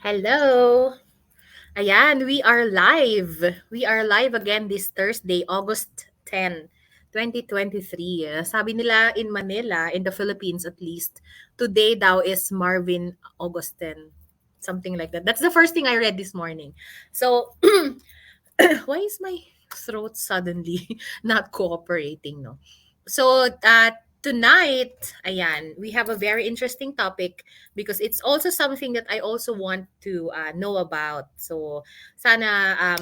Hello! Ayan, we are live. We are live again this Thursday, August 10, 2023. Sabi nila in Manila, in the Philippines at least, today daw is Marvin Augustin. Something like that. That's the first thing I read this morning. So, why is my throat suddenly not cooperating, no? So, tonight, ayan, we have a very interesting topic because it's also something that I also want to know about. So, sana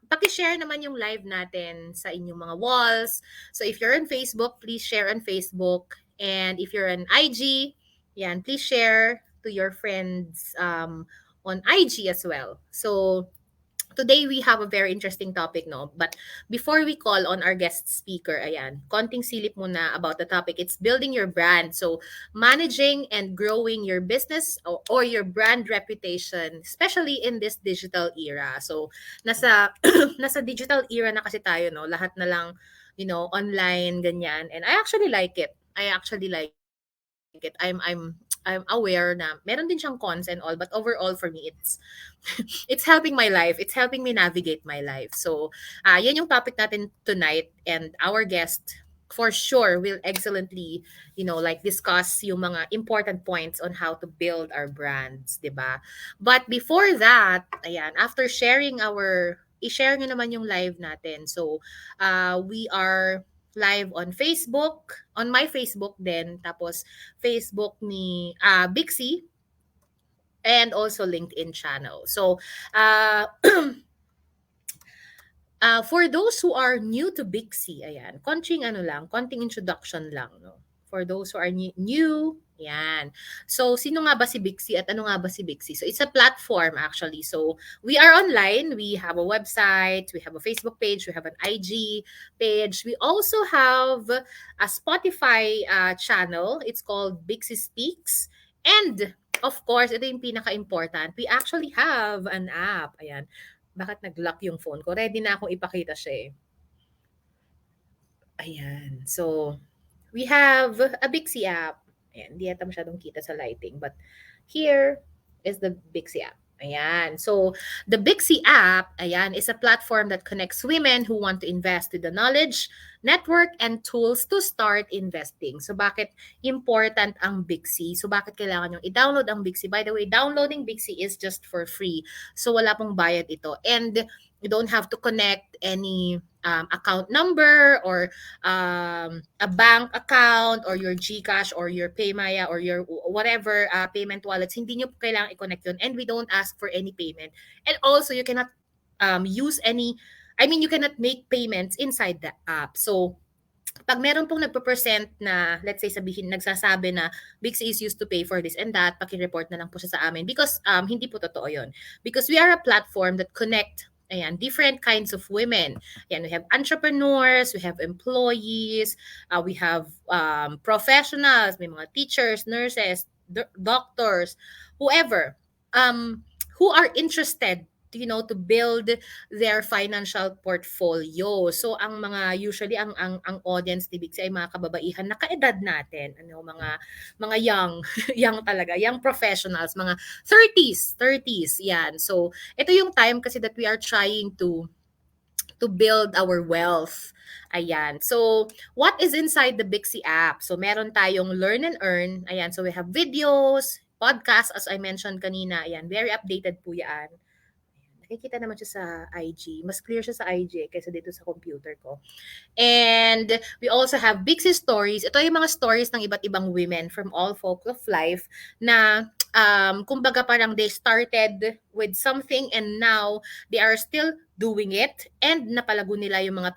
paki-share naman yung live natin sa inyong mga walls. So, if you're on Facebook, please share on Facebook. And if you're on IG, yan, please share to your friends on IG as well. So, today we have a very interesting topic, no? But before we call on our guest speaker, ayan, konting silip muna about the topic. It's building your brand. So, managing and growing your business or your brand reputation, especially in this digital era. So, nasa nasa digital era na kasi tayo, no? Lahat na lang, online ganyan. And I actually like it. I actually like it. I'm aware na meron din siyang cons and all, but overall for me it's helping my life. It's helping me navigate my life. So, yan yung topic natin tonight, and our guest for sure will excellently, like discuss yung mga important points on how to build our brands, 'di ba? But before that, ayan, after i-share nyo naman yung live natin. So, we are live on Facebook, on my Facebook din, tapos Facebook ni Bixie, and also LinkedIn channel. So, uh, for those who are new to Bixie, ayan, konting introduction lang, no? For those who are new, yan. So, sino nga ba si Bixie at ano nga ba si Bixie? So, it's a platform actually. So, we are online. We have a website. We have a Facebook page. We have an IG page. We also have a Spotify channel. It's called Bixie Speaks. And, of course, ito yung pinaka-important. We actually have an app. Ayan. Bakit nag-lock yung phone ko? Ready na akong ipakita siya eh. Ayan. So, we have a Bixie app. Ayan, hindi yata masyadong kita sa lighting. But here is the Bixie app. Ayan. So, the Bixie app, ayan, is a platform that connects women who want to invest with the knowledge, network, and tools to start investing. So, bakit important ang Bixie? So, bakit kailangan yung i-download ang Bixie? By the way, downloading Bixie is just for free. So, wala pong bayad ito. And you don't have to connect any account number or a bank account or your GCash or your Paymaya or your whatever payment wallets. Hindi nyo kailangan i-connect yun, and we don't ask for any payment. And also, you cannot you cannot make payments inside the app. So, pag meron pong nagpo-present na, let's say sabihin, nagsasabi na Bixie is used to pay for this and that, paki-report na lang po siya sa amin because hindi po totoo yun. Because we are a platform that connect different kinds of women. Ayan, we have entrepreneurs, we have employees, we have professionals, may mga teachers, nurses, doctors, whoever, who are interested to build their financial portfolio. So ang mga usually ang audience ni Bixie ay mga kababaihan na kaedad natin, mga young young talaga, young professionals, mga 30s, yan. So ito yung time kasi that we are trying to build our wealth. Ayan. So, what is inside the Bixie app? So, meron tayong learn and earn. Ayan. So, we have videos, podcasts, as I mentioned kanina. Ayan. Very updated po yan. Nakikita naman siya sa IG. Mas clear siya sa IG kaysa dito sa computer ko. And we also have Bixie Stories. Ito yung mga stories ng iba't ibang women from all walks of life na kumbaga parang they started with something and now they are still doing it and napalago nila yung mga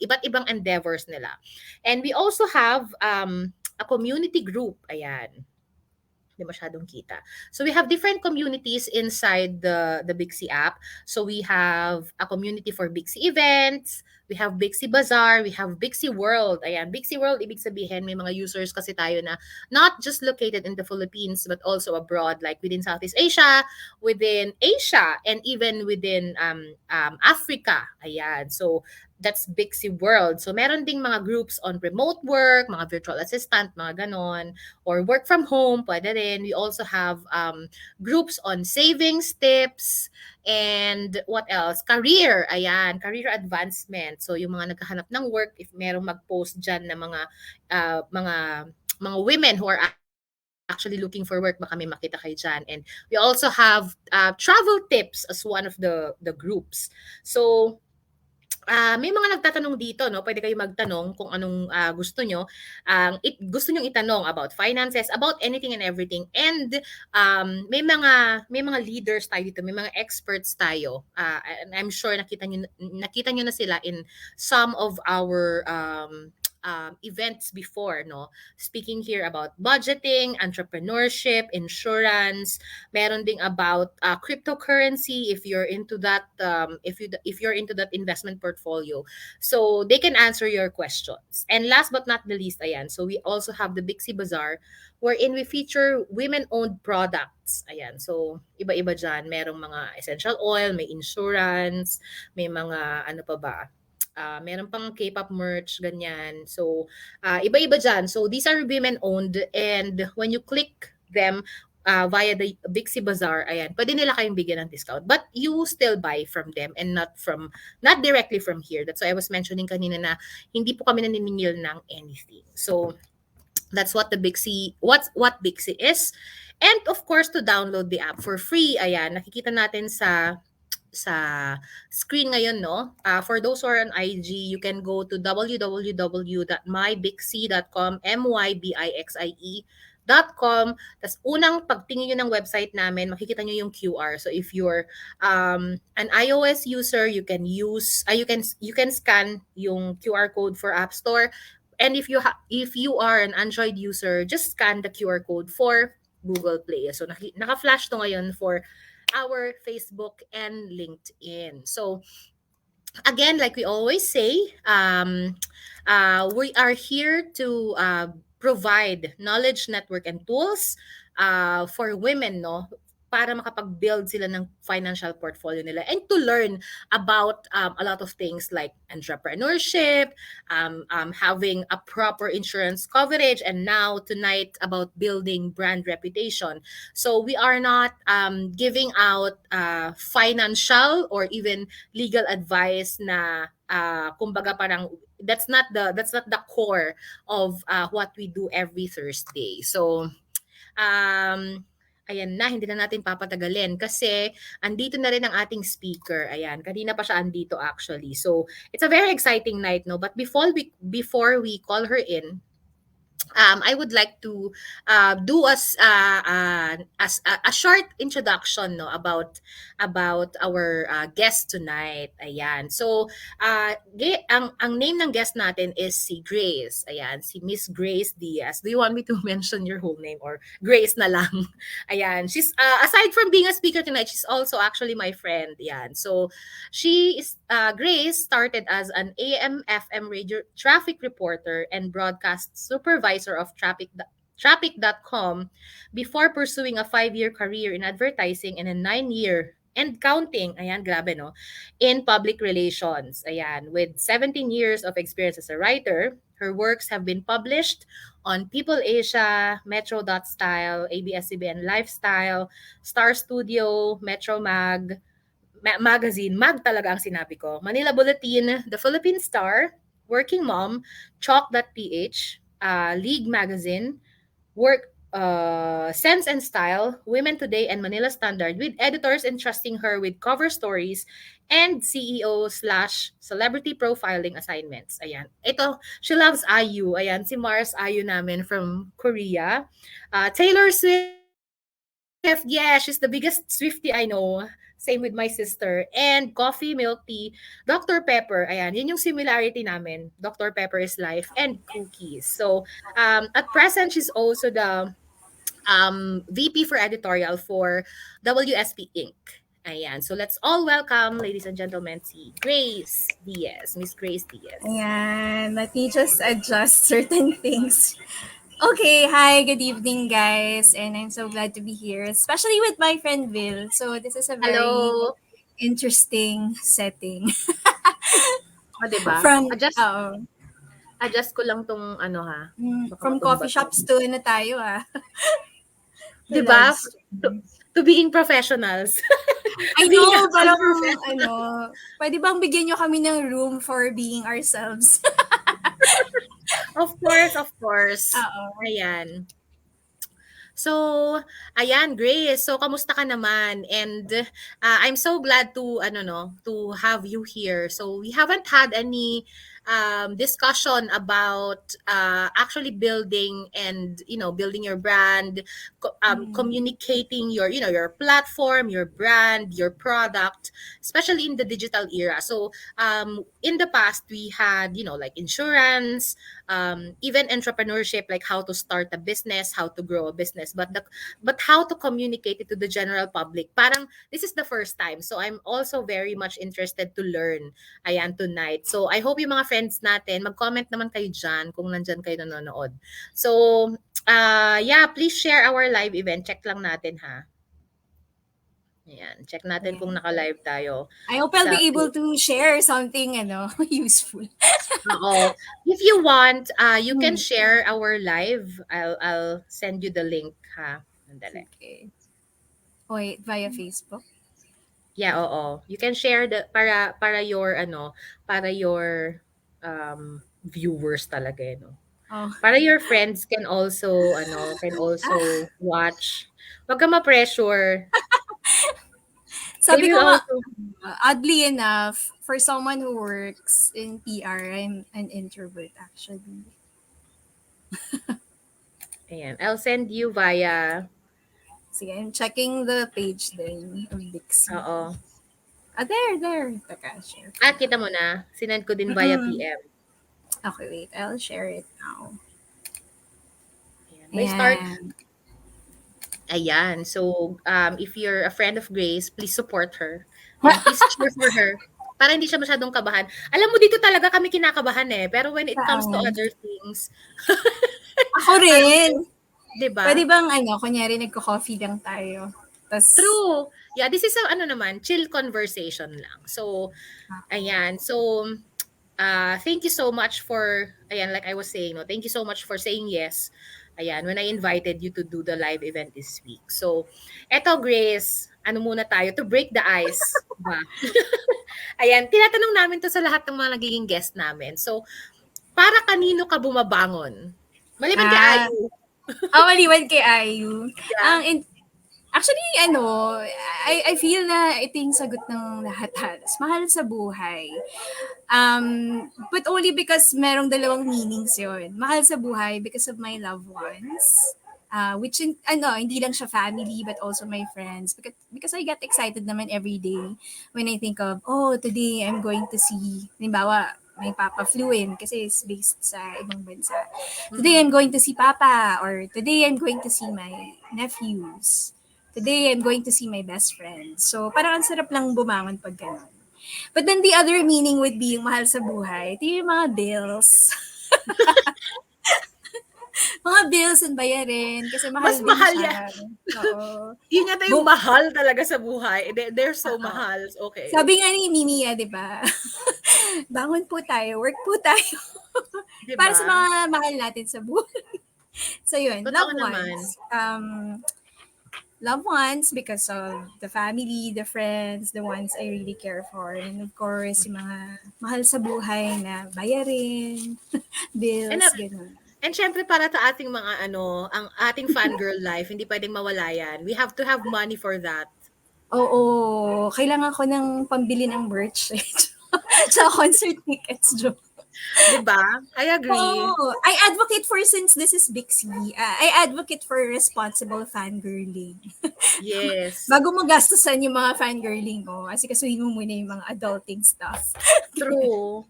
iba't ibang endeavors nila. And we also have a community group. Ayan. Hindi masyadong kita. So we have different communities inside the Bixie app. So we have a community for Bixie events, we have Bixie Bazaar, we have Bixie World. Ayan, Bixie World, ibig sabihin may mga users kasi tayo na not just located in the Philippines but also abroad, like within Southeast Asia, within Asia, and even within Africa. Ayan. So That's Bixi World. So meron ding mga groups on remote work, mga virtual assistant, mga ganon, or work from home, pwede rin. We also have groups on savings tips, and what else? Career, ayan, career advancement. So yung mga naghahanap ng work, if merong mag-post dyan na mga women who are actually looking for work, baka may makita kayo dyan. And we also have travel tips as one of the groups. So may mga nagtatanong dito 'no, puwede kayong magtanong kung anong, gusto niyo. Gusto niyong itanong about finances, about anything and everything. And, may mga leaders tayo dito, may mga experts tayo. And I'm sure nakita niyo na sila in some of our, events before 'no. Speaking here about budgeting, entrepreneurship, insurance, meron ding about cryptocurrency if you're into that if you're into that investment portfolio, so they can answer your questions. And last but not the least, ayan, so we also have the Bixi Bazaar, wherein we feature women owned products. Ayan, so iba-iba dyan, merong mga essential oil, may insurance, may mga ano pa ba, meron pang K-pop merch, ganyan. So, iba-iba dyan. So, these are women-owned, and when you click them via the Bixi Bazaar, ayan, pwede nila kayong bigyan ng discount. But you still buy from them and not directly from here. That's why I was mentioning kanina na hindi po kami naniningil ng anything. So, that's what the what Bixi is. And of course, to download the app for free, ayan, nakikita natin sa screen ngayon, no? For those who are on IG, you can go to www.mybixie.com, mybixie.com. Tapos unang pagtingin nyo ng website namin, makikita nyo yung QR. So if you're an iOS user, you can you can scan yung QR code for App Store. And if you are an Android user, just scan the QR code for Google Play. So naka-flash to ngayon for our Facebook and LinkedIn. So again, like we always say, we are here to provide knowledge, network, and tools for women, no? Para makapag-build sila ng financial portfolio nila and to learn about a lot of things like entrepreneurship, having a proper insurance coverage, and now tonight about building brand reputation. So we are not giving out financial or even legal advice na kumbaga parang that's not the core of what we do every Thursday. So ayan na, hindi na natin papatagalin kasi andito na rin ang ating speaker. Ayan, kanina pa siya andito actually. So, it's a very exciting night, no? But before we call her in, I would like to do a short introduction, no, about our guest tonight. Ayan. So ang name ng guest natin is si Grace. Ayan, si Miss Grace Diaz. Do you want me to mention your whole name or Grace na lang? Ayan. She's aside from being a speaker tonight, she's also actually my friend. Ayan. So Grace started as an AM/FM radio traffic reporter and broadcast supervisor of Traffic.com before pursuing a 5-year career in advertising and a 9-year and counting, ayan, grabe no, in public relations. Ayan, with 17 years of experience as a writer, her works have been published on People Asia, Metro.style, ABS-CBN Lifestyle, Star Studio, Metro Magazine, Mag talaga ang sinabi ko, Manila Bulletin, The Philippine Star, Working Mom, Chalk.ph, League Magazine, Sense and Style, Women Today, and Manila Standard, with editors entrusting her with cover stories and CEO/celebrity profiling assignments. Ayan. Ito, she loves IU. Ayan, si Mars IU namin from Korea. Taylor Swift, yeah, she's the biggest Swiftie I know. Same with my sister. And coffee, milk tea, Dr. Pepper. Ayan, yun yung similarity namin. Dr. Pepper's life and cookies. So, at present, she's also the VP for editorial for WSP Inc. Ayan. So let's all welcome, ladies and gentlemen, si Grace Diaz. Miss Grace Diaz. Ayan, let me just adjust certain things. Okay, hi, good evening, guys. And I'm so glad to be here, especially with my friend Will. So this is a very Hello. interesting setting. O, 'di ba? From, Adjust adjust ko lang 'tong ano, ha, baka from coffee matumba 'to. shops to ano tayo, 'Di to ba? live To stream. to being professionals. I To being know, actually parang professional. ano, pwede bang bigyan niyo kami ng room for being ourselves? Of course, of course. Oo. Ayan. So, ayan, Grace. So, kamusta ka naman? And I'm so glad to ano no, to have you here. So, we haven't had any discussion about actually building and building your brand, Mm. communicating your platform, your brand, your product, especially in the digital era. So, in the past we had like insurance, even entrepreneurship, like how to start a business, how to grow a business, but how to communicate it to the general public. Parang this is the first time. So I'm also very much interested to learn ayan tonight. So I hope yung mga friends natin, mag-comment naman kayo dyan kung nandyan kayo nanonood. So yeah, please share our live event. Check lang natin ha. Ayan, check natin kung Yeah. naka-live tayo I hope I'll sa be able to share something useful. Oo. If you want, you can Hmm. share our live. I'll send you the link ha. Sandali. Sige. Wait, via Facebook? Yeah, oo. You can share para your para your viewers talaga no. Oh. Para your friends can also watch. Wag ka ma-pressure. They Sabi will ko nga, also oddly enough, for someone who works in PR, I'm an introvert actually. ayan, I'll send you via Sige, I'm checking the page din of Dixie. oo. There. Teka, share. Kita mo na. Sinend ko din via Mm-mm. PM. Okay, wait. I'll share it now. Ayan. May start. Ayan. Ayan. So, if you're a friend of Grace, please support her. And please cheer for her. Para hindi siya masyadong kabahan. Alam mo, dito talaga kami kinakabahan eh. Pero when it comes to Saan? other things, Ako rin. di ba? Pwede bang kunyari nagko-coffee lang tayo. Tas, True. Yeah, this is a chill conversation lang. So, ayan. So, thank you so much for, ayan, like I was saying, no, thank you so much for saying yes. Ayan, when I invited you to do the live event this week. So, eto Grace, ano muna tayo, to break the ice. Diba? Ayan, tinatanong namin to sa lahat ng mga nagiging guest namin. So, para kanino ka bumabangon? Maliban kay ah, Ayu. maliwan kay Ayu. Yeah. Actually, I feel na ito yung sagot ng lahat halos. Mahal sa buhay. But only because merong dalawang meanings yun. Mahal sa buhay because of my loved ones. Which, hindi lang siya family, but also my friends. Because I get excited naman every day when I think of, today I'm going to see, halimbawa, may Papa flew in kasi it's based sa ibang bansa. Today I'm going to see Papa, or today I'm going to see my nephews. Today I'm going to see my best friend. So parang ang sarap lang bumangon pag gano'n. But then the other meaning would be yung mahal sa buhay. Ito yung mga bills. Mga bills and bayarin kasi mahal Mas din mahal siya. yan. Oo. Yun yata yung mahal talaga sa buhay. They're so Oo. mahal. Okay. Sabi nga ni Mimiya, di ba? Bangon po tayo, work po tayo. Diba? Para sa mga mahal natin sa buhay. So yun, Totoo loved naman. ones. Loved ones because of the family, the friends, the ones I really care for. And of course, yung mga mahal sa buhay na bayarin, bills, gano'n. And syempre para sa ating mga ang ating fangirl life, hindi pwedeng mawala yan. We have to have money for that. Oo, kailangan ko ng pambili ng merch. Sa concert tickets, joke. Diba? I agree. I advocate for, since this is Big C, I advocate for responsible fangirling. Yes. Bago mo gastusan yung mga fangirling mo, kasi kasuhin mo muna yung mga adulting stuff. True.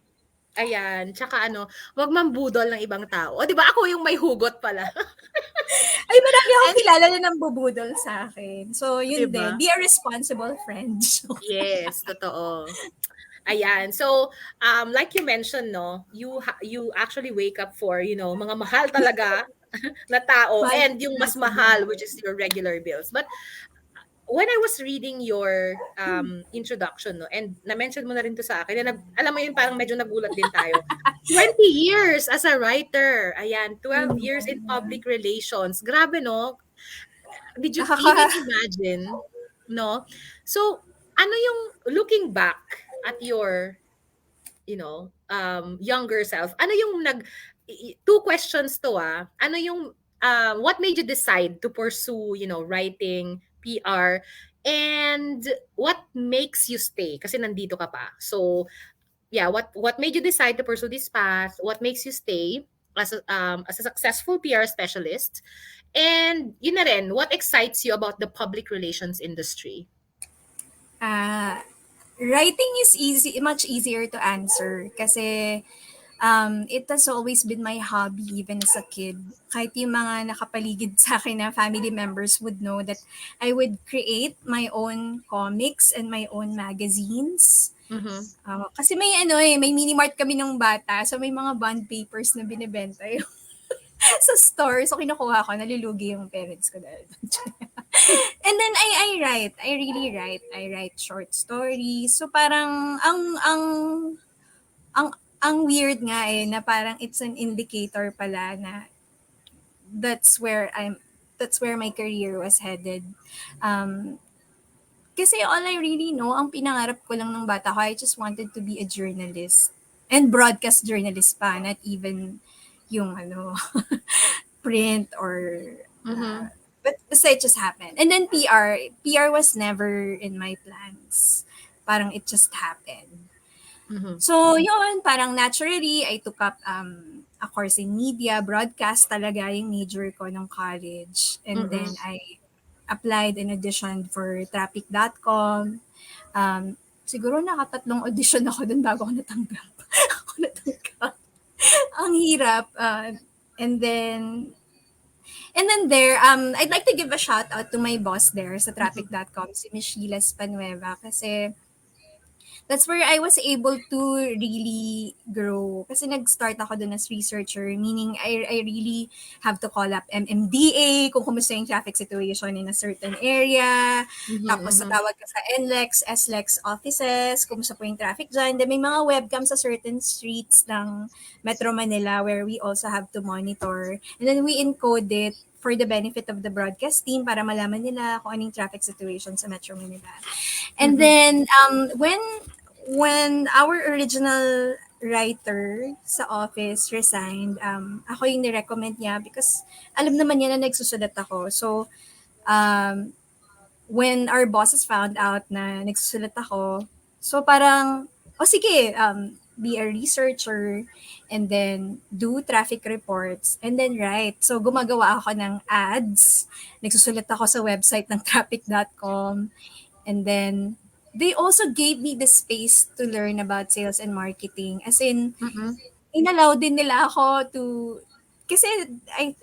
Ayan. Tsaka wag mambudol ng ibang tao. O, diba? Ako yung may hugot pala. Ay, marami akong kilala na nang bubudol sa akin. So, yun Diba? din. Be a responsible friend. Yes, totoo. Ayan. So, like you mentioned, no, you actually wake up for, mga mahal talaga na tao and yung mas mahal, which is your regular bills. But when I was reading your introduction, no, and na-mention mo na rin to sa akin, na alam mo yun, parang medyo nagulat din tayo. 20 years as a writer. Ayan, 12 years in public relations. Grabe, no? Did you even Nakaka imagine, no? So, ano yung, looking back at your, younger self, ano yung two questions to, ano yung, what made you decide to pursue, writing, PR, and what makes you stay? Kasi nandito ka pa. So, yeah, what made you decide to pursue this path? What makes you stay as a successful PR specialist? And yun na rin, what excites you about the public relations industry? ah, writing is much easier to answer kasi it has always been my hobby even as a kid. Kahit yung mga nakapaligid sa akin na family members would know that I would create my own comics and my own magazines. Mhm. Kasi may mini mart kami nung bata, so may mga bond papers na binibenta yung sa store. So kinukuha ko, nalulugi yung parents ko dahil doon. And then I write. I really write. I write short stories. So parang ang ang weird nga na parang it's an indicator pala na that's where I'm that's where my career was headed. Um, Kasi all I really know, ang pinangarap ko lang ng bata ko, I just wanted to be a journalist. And broadcast journalist pa, not even yung print or Mhm. but basta it just happened. And then PR was never in my plans. Parang it just happened. Mhm. So, yun, parang naturally, I took up a course in media, broadcast talaga yung major ko ng college. And Mhm. then I applied and auditioned for traffic.com. Siguro nakatatlong audition ako dun bago ako natanggap. Ako natanggap. Ang hirap. And then, there, I'd like to give a shout out to my boss there sa Mhm. traffic.com, si Miss Sheila Spanueva, kasi that's where I was able to really grow. Kasi nag-start ako dun as researcher, meaning I really have to call up MMDA kung kumusta yung traffic situation in a certain area. Mhm. Tapos Mhm. tatawag ka sa NLEX, SLEX offices, kumusta po yung traffic dyan. Then may mga webcam sa certain streets ng Metro Manila where we also have to monitor. And then we encode it for the benefit of the broadcast team para malaman nila kung anong traffic situation sa Metro Manila. And Mhm. then when our original writer sa office resigned, ako yung ni-recommend niya because alam naman niya na nagsusulat ako. So, um, when our bosses found out na nagsusulat ako, so parang, sige, be a researcher and then do traffic reports and then write. So, gumagawa ako ng ads. Nagsusulat ako sa website ng traffic.com. And then they also gave me the space to learn about sales and marketing. As in, Mhm. inallow din nila ako to, kasi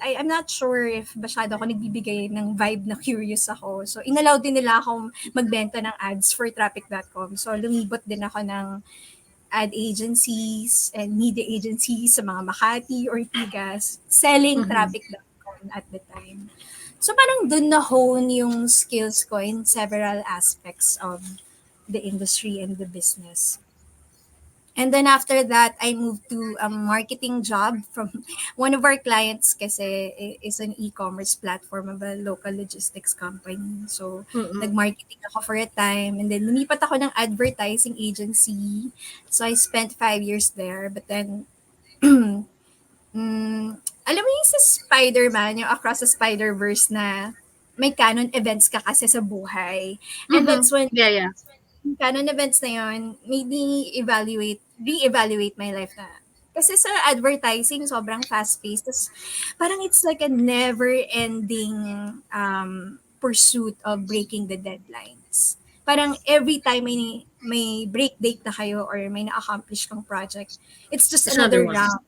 I'm not sure if masyado ako nagbibigay ng vibe na curious ako. So, inallow din nila akong magbenta ng ads for traffic.com. So, lumibot din ako ng ad agencies and media agencies sa mga Makati, Ortigas, selling Mhm. traffic.com at the time. So parang dun na-hone yung skills ko in several aspects of the industry and the business. And then after that, I moved to a marketing job from one of our clients kasi is an e-commerce platform of a local logistics company. So, Mhm. nag-marketing ako for a time and then lumipat ako ng advertising agency. So, I spent 5 years there. But then, alam mo yung sa Spider-Man, yung Across the Spider-Verse na may canon events ka kasi sa buhay. And that's Mhm. when Yeah, yeah. yung canon events na yun made me re-evaluate my life na. Kasi sa advertising, sobrang fast-paced. Tas parang it's like a never-ending pursuit of breaking the deadlines. Parang every time may break date na kayo or may na-accomplish kang project, it's just There's another another one. round.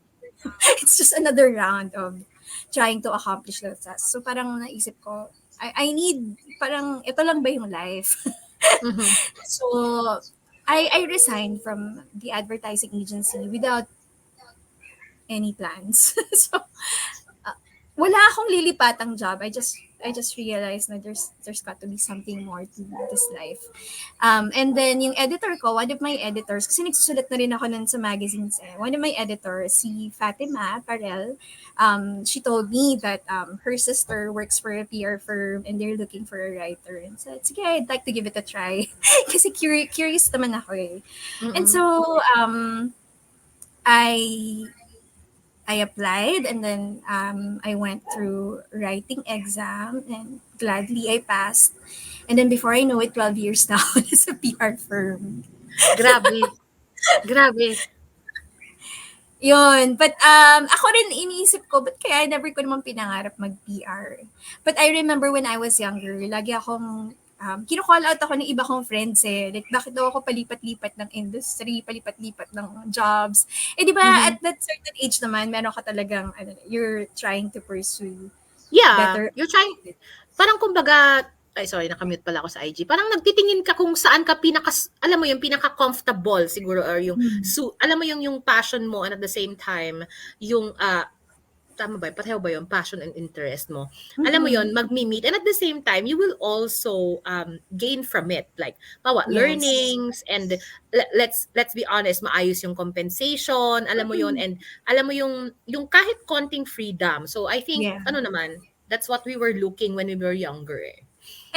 It's just another round of trying to accomplish those tasks. So parang naisip ko, I need, parang ito lang ba yung life? Mhm. So I resigned from the advertising agency without any plans. So wala akong lilipatang job. I just realized na there's got to be something more to this life. And then yung editor ko, one of my editors, kasi nagsusulat na rin ako nun sa magazines one of my editors, si Fatima Parel, she told me that her sister works for a PR firm and they're looking for a writer. And said, sige, I'd like to give it a try. Kasi curious naman ako eh. And Mm-mm. so, I applied and then I went through writing exam and gladly I passed. And then before I know it, 12 years now as a PR firm. Grabe. Grabe. Yun. But ako rin iniisip ko, but kaya never ko naman pinangarap mag-PR. But I remember when I was younger, lagi akong kino-call out ako ng iba kong friends eh. Like, bakit daw ako palipat-lipat ng industry, palipat-lipat ng jobs. Eh, di ba, Mhm. at that certain age naman, meron ka talagang, you're trying to pursue Yeah, better. you're trying parang kumbaga ay sorry naka-mute pala ako sa IG. Parang nagtitingin ka kung saan ka alam mo yung pinaka-comfortable siguro or yung alam mo yung passion mo and at the same time yung tama ba? Pareho ba yun? Passion and interest mo. Alam mo yun, Mm-mm. magmi-meet. And at the same time, you will also gain from it. Like, Yes. learnings and let's be honest, maayos yung compensation. Alam mo yun. Mm-mm. And alam mo yung kahit konting freedom. So, I think, Yeah. ano naman, that's what we were looking when we were younger eh.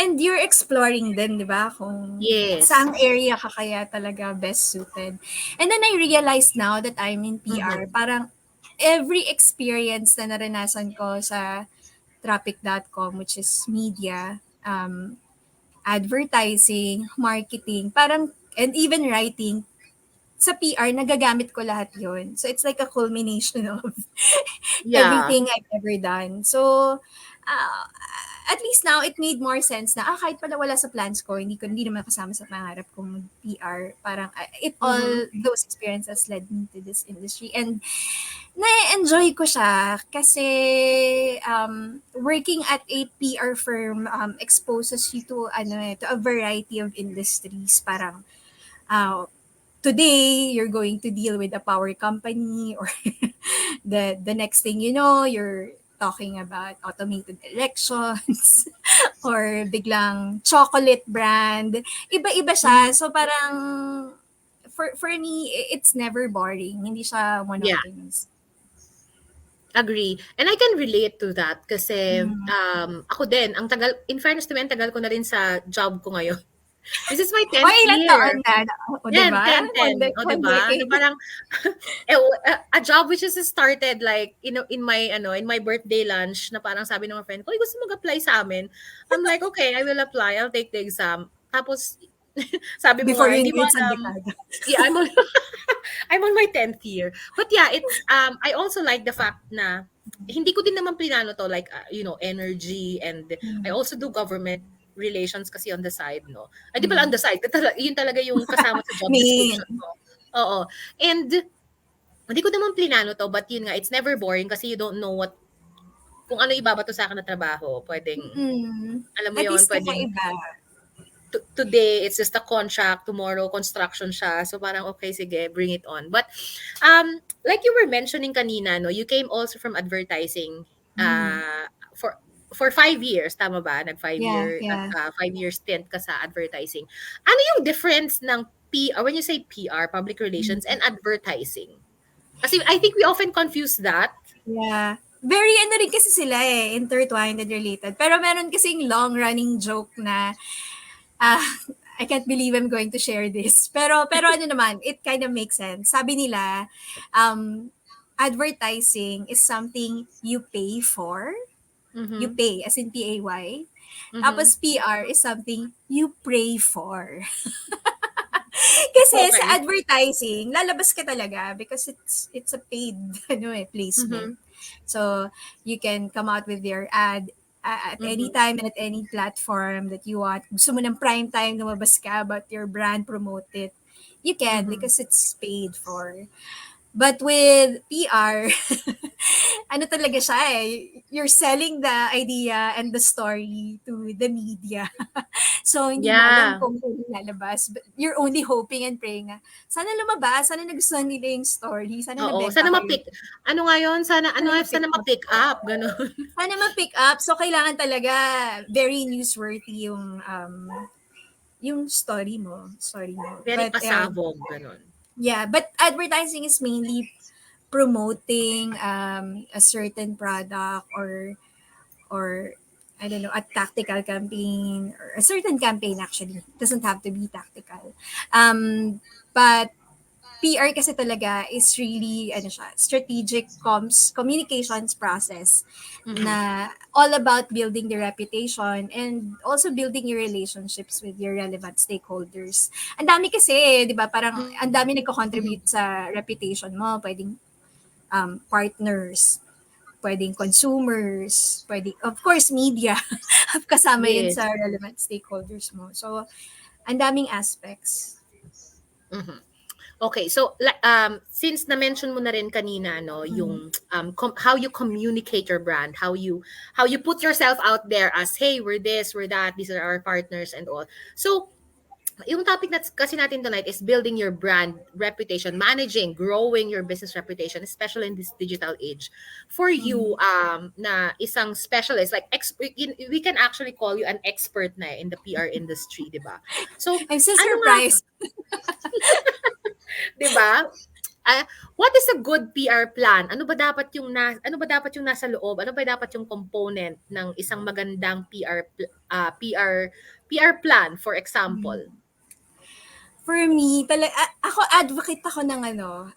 And you're exploring din, di ba? Kung Yes. saan area ka kaya talaga best suited. And then I realized now that I'm in PR, Mhm. parang every experience na naranasan ko sa Traffic.com, which is media, advertising, marketing, parang, and even writing, sa PR, nagagamit ko lahat yon. So, it's like a culmination of Yeah. everything I've ever done. So, uh, at least now, it made more sense na, kahit pala wala sa plans ko, hindi naman kasama sa pangarap kong mag-PR. Parang, Mhm. those experiences led me to this industry. And, na-enjoy ko siya kasi working at a PR firm exposes you to, to a variety of industries. Parang, today you're going to deal with a power company or the next thing you know you're talking about automated elections or biglang chocolate brand, iba-iba siya, Mhm. so parang for me it's never boring, hindi siya Yeah. monotonous. Agree. And I can relate to that kasi Mm. ako din, ang tagal, in fairness to me, ang tagal ko na rin sa job ko ngayon. This is my O 10th ilan taon year. na, o 10, diba, 10, 10. O, one 'di ba? Na decade. parang a job which is started like in my in my birthday lunch na parang sabi ng mga friend ko, "Uy, gusto mo mag-apply sa amin?" I'm like, "Okay, I will apply. I'll take the exam." Tapos sabi mo Before nga, you hindi know mo it's ang alam. dekada. Yeah, I'm on my 10th year. But yeah, it's I also like the fact na hindi ko din naman plinano to like energy, and I also do government relations kasi on the side, no. Ay di pala on the side, yun talaga yung kasama sa job Main. description ko. Oo. And hindi ko naman plinano to, but yun nga, it's never boring kasi you don't know kung ano ibabato sa akin na trabaho. Pwedeng, alam mo At yon, least pwedeng kakaiba. today it's just a contract, tomorrow construction siya. So parang okay, sige, bring it on. But like you were mentioning kanina, no, you came also from advertising Mm. for 5 years, tama ba? Nag Yeah, yeah. 5 year stint ka sa advertising. Ano yung difference ng PR, when you say PR, public relations, and advertising? Kasi I think we often confuse that. Yeah. Very ano rin kasi sila intertwined and related. Pero meron kasing long-running joke na, ah, I can't believe I'm going to share this. Pero ano naman, it kind of makes sense. Sabi nila, advertising is something you pay for. You Mhm. pay, as in Pay. Mhm. Tapos PR is something you pray for. Kasi sa Okay. advertising, lalabas ka talaga because it's a paid placement. Mhm. So you can come out with your ad at any Mhm. time and at any platform that you want. Gusto mo ng prime time lumabas ka but your brand promote it. You can Mhm. because it's paid for. But with PR, ano talaga siya eh, you're selling the idea and the story to the media. So, hindi mo alam Yeah. kung kailan lalabas. But you're only hoping and praying na, sana lumabas, sana nagustuhan nila yung story, sana Oo, nabenta sana kayo. ano nga yun, sana ano Sana nga, ma-pick sana up. ma-pick up, gano'n. Sana ma-pick up. So, kailangan talaga very newsworthy yung story mo. Very But pasabog, gano'n. yeah, but advertising is mainly promoting a certain product or I don't know, a tactical campaign or a certain campaign actually. It doesn't have to be tactical. But PR kasi talaga is really ano siya, strategic communications process Mhm. na all about building the reputation and also building your relationships with your relevant stakeholders. Ang dami kasi, 'di ba? Parang ang dami Mhm. nagko-contribute sa reputation mo, pwedeng partners, pwedeng consumers, pwedeng of course media. Kasama 'yun Yes. sa relevant stakeholders mo. So, ang daming aspects. Mhm. Okay, so since na-mention mo na rin kanina no, Mm. yung how you communicate your brand, how you put yourself out there as hey, we're this, we're that, these are our partners and all. So, yung topic kasi natin tonight is building your brand reputation, managing, growing your business reputation, especially in this digital age. For you, Mm. na isang specialist, like we can actually call you an expert na in the PR industry, di ba? So, I'm so ano nga, surprised. di ba? Ah, what is a good PR plan? Ano ba dapat yung nasa loob? Ano ba dapat yung component ng isang magandang PR plan, for example? For me, ako advocate ako ng ano,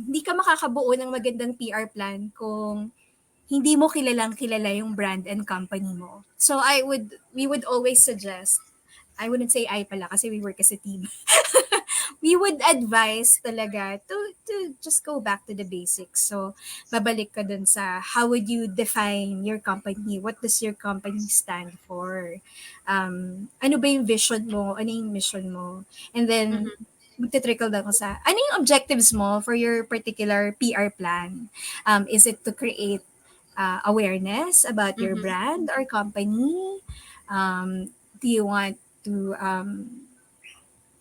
hindi ka makakabuo ng magandang PR plan kung hindi mo kilalang kilala yung brand and company mo. So we would always suggest, I wouldn't say I pala kasi we work as a team. We would advise talaga to just go back to the basics. So, babalik ka dun sa how would you define your company? What does your company stand for? Ano ba yung vision mo? Ano yung mission mo? And then, Mhm, magte-trickle down ko sa ano yung objectives mo for your particular PR plan? Is it to create awareness about your mhm, brand or company? Do you want to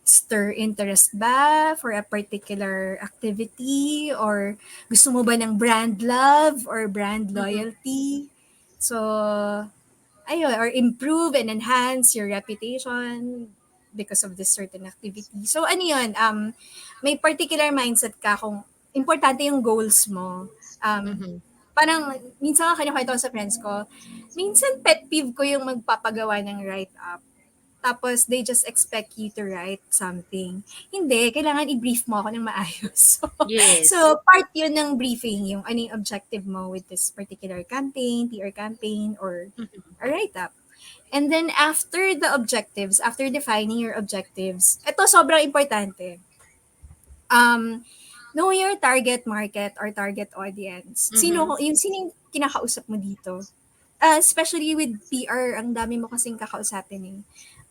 stir interest ba for a particular activity or gusto mo ba ng brand love or brand mhm, loyalty? So, ayun, or improve and enhance your reputation because of this certain activity. So, ano yun, may particular mindset ka kung importante yung goals mo. mhm. Parang, minsan nga kinukwento ko sa friends ko, minsan pet peeve ko yung magpapagawa ng write-up tapos they just expect you to write something. Hindi, kailangan i-brief mo ako ng maayos. So, Yes. part yun ng briefing, yung ano yung objective mo with this particular campaign, PR campaign, or Mhm, a write-up. And then after the objectives, after defining your objectives, ito sobrang importante. Um, know your target market or target audience. mhm, Sino yung kinakausap mo dito? Especially with PR, ang dami mo kasing kakausapin eh.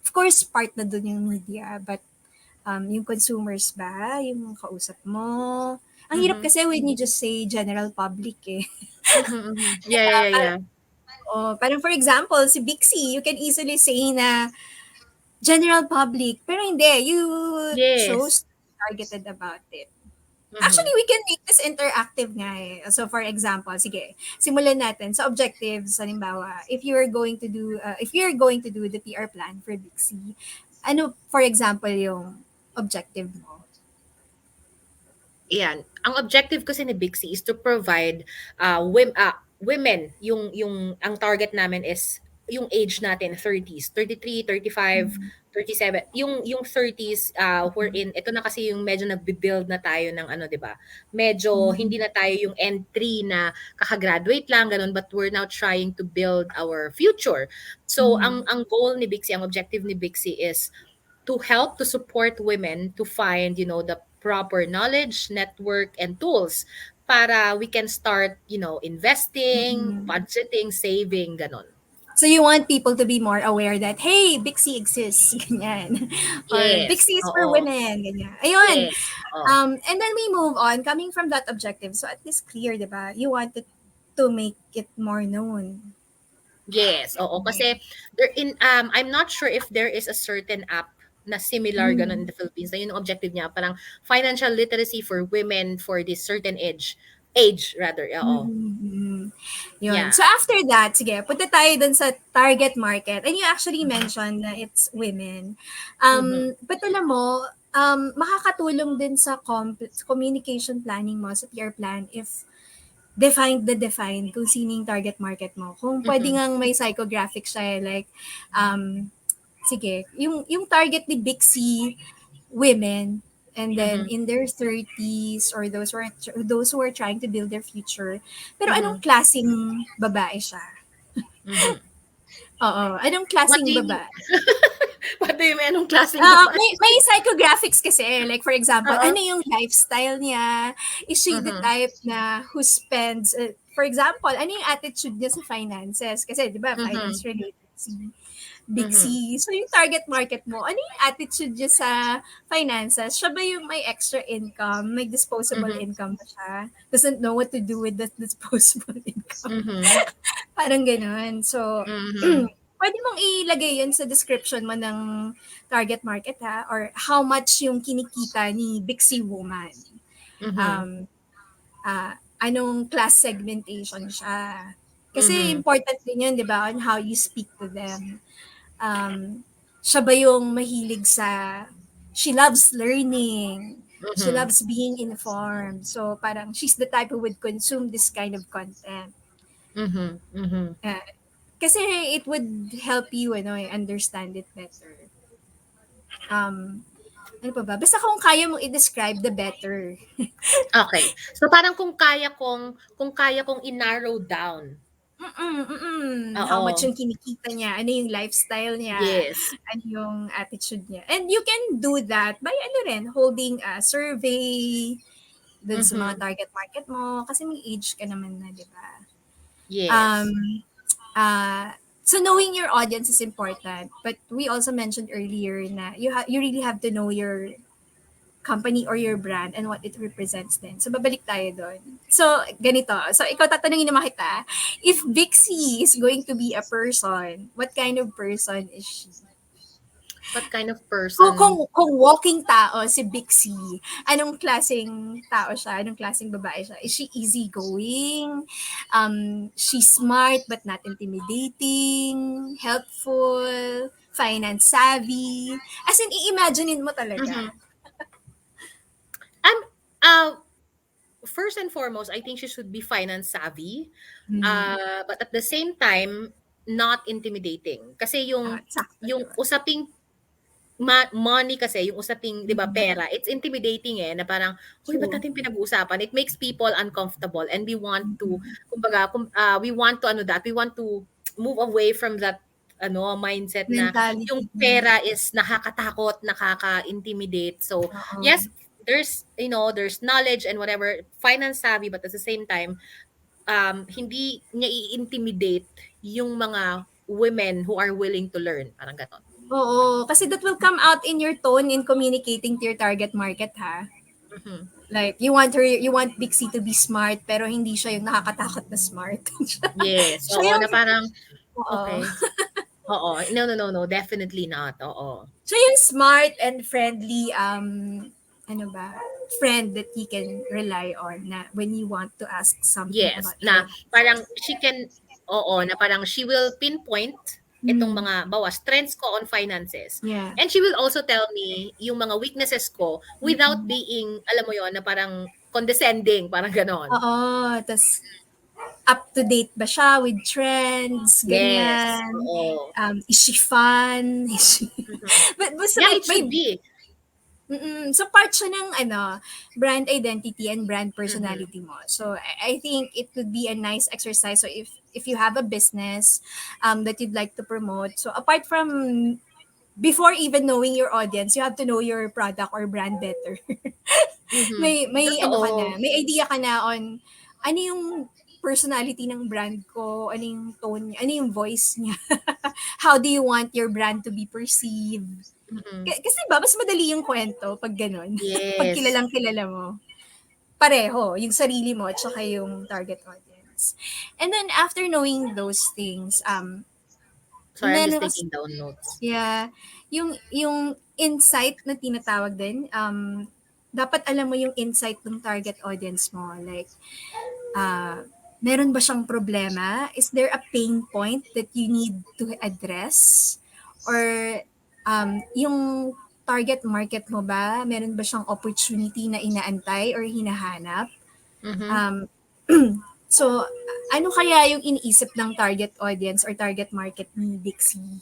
Of course, part na dun yung media, but yung consumers ba, yung kausap mo. Ang hirap mhm, kasi when you just say general public eh. mhm, mhm. Yeah, yeah, Diba? yeah, yeah. Parang for example, si Bixie, you can easily say na general public, pero hindi, you Yes. chose to be targeted about it. Mhm, Actually, we can make this interactive nga eh. So, for example, sige, simulan natin sa objectives. Halimbawa, if you're going to do the PR plan for Bixie, ano, for example, yung objective mo? Yan. Ang objective kasi ni Bixie is to provide women, yung ang target namin is yung age natin 30s, 33, 35, Mm. 37. Yung 30s wherein ito na kasi yung medyo nagbi-build na tayo ng ano, 'di ba? Medyo hindi Mm. na tayo yung entry na kaka-graduate lang ganun, but we're now trying to build our future. So Mm. ang goal ni Bixie, ang objective ni Bixie is to help to support women to find the proper knowledge, network, and tools para we can start investing, Mm. budgeting, saving, ganon. So you want people to be more aware that, hey, Bixi exists, ganyan. Or Yes, Bixi is for oo. women, ganyan. Ayun. Yes, oo. And then we move on, coming from that objective. So at least clear, di ba? You wanted to make it more known. Yes, oo. Kasi I'm not sure if there is a certain app na similar ganun in Mm. the Philippines na yun ang objective niya, parang financial literacy for women for this certain age rather, oo. Mm-hmm. Yun. Yeah. So after that, sige, punta tayo dun sa target market. And you actually mentioned na it's women. Mhm. But alam mo, makakatulong din sa communication planning mo, sa PR plan, if define kung sino yung target market mo. Kung pwede Mhm. ngang may psychographic siya, like, sige, yung target ni Bixi, women, and then Mhm. in their 30s, or those who are trying to build their future. Pero anong Mhm. klaseng babae siya? Mhm. Oo, anong What do klaseng you mean? babae? What do you mean? Anong klaseng babae? May psychographics kasi. Like, for example, Oo. ano yung lifestyle niya? Is she the Mhm. type na who spends, for example, ano yung attitude niya sa finances? Kasi, di ba, finance Mhm. related si Big Mhm. C. So, yung target market mo, ano yung attitude niya sa finances? Siya ba yung may extra income? May disposable Mhm. income ba siya? Doesn't know what to do with that disposable income. Mhm. Parang ganun. So, Mhm. pwede mong ilagay yun sa description mo ng target market, ha? Or how much yung kinikita ni Bixi woman. Mhm. Um, anong class segmentation siya. Kasi Mhm. important din yun, di ba, on how you speak to them. Siya ba yung mahilig sa, she loves learning, she Mhm. loves being informed. So parang she's the type who would consume this kind of content. Mhm. Mhm. Uh, kasi it would help you, understand it better. Ano pa ba? Basta kung kaya mong i-describe, the better. Okay. So parang kung kaya kong i-narrow down. How much Oo. yung kinikita niya, ano yung lifestyle niya, Yes. ano yung attitude niya. And you can do that by holding a survey dun sa mga Mhm. target market mo kasi may age ka naman na, di ba? Um, Yes. so knowing your audience is important, but we also mentioned earlier na you really have to know your company or your brand and what it represents din. So, babalik tayo doon. So, ganito. So, ikaw tatanungin naman kita, if Vixie is going to be a person, what kind of person is she? What kind of Kung, kung, person? kung walking tao si Bixie, anong klaseng tao siya? Anong klaseng babae siya? Is she easygoing? She's smart but not intimidating? Helpful? Finance savvy? As in, i-imaginein mo talaga. Mhm. I'm uh First and foremost, I think she should be finance savvy. Hmm. But at the same time, not intimidating. Kasi Sakto, di yung ba? usaping money kasi, yung usaping 'di ba Mm, pera, it's intimidating na parang, "Hoy, ba't true. natin pinag-uusapan?" It makes people uncomfortable and Mm, kumbaga we want to we want to move away from that mindset na yung mentality. pera is nakakatakot, nakaka-intimidate. So, Oo. yes, there's knowledge and whatever, finance savvy, but at the same time, hindi niya i-intimidate yung mga women who are willing to learn, parang gano'n. Oo, kasi that will come out in your tone in communicating to your target market, ha? Mhm. Like, you want Bixie to be smart, pero hindi siya yung nakakatakot na smart. Yes, Siya oo, yung, na parang, oo. okay, oo. No, no, no, no, definitely not, oo. Siya yung smart and friendly, ano ba, friend that you can rely on na when you want to ask something Yes, about na finances. parang na parang she will pinpoint itong Mm, mga strengths ko on finances. yeah. And she will also tell me yung mga weaknesses ko without Mm-mm. being, alam mo yon, na parang condescending, parang gano'n. Oo, tas up to date ba siya with trends, Yes, ganyan. oo. Is she fun? Is she... Mhm. But basta Yeah, it should may be. so part siya ng brand identity and brand Mhm. personality mo. So I think it would be a nice exercise. So if you have a business that you'd like to promote, so apart from before even knowing your audience, you have to know your product or brand better. Mhm. may ano ka Totoo. na, may idea ka na on ano yung personality ng brand ko, ano yung tone niya, ano yung voice niya. How do you want your brand to be perceived? Mhm. Kasi ba, mas madali yung kwento pag ganun. Pag Yes. kilalang kilala mo. Pareho, yung sarili mo at saka yung target audience. And then after knowing those things, Sorry, I'm just meron kasi, taking down notes. yeah, yung insight na tinatawag din, dapat alam mo yung insight ng target audience mo. Like, meron ba siyang problema? Is there a pain point that you need to address? Or yung target market mo ba, meron ba siyang opportunity na inaantay or hinahanap? Mhm. Um, so, ano kaya yung iniisip ng target audience or target market ni Dixie?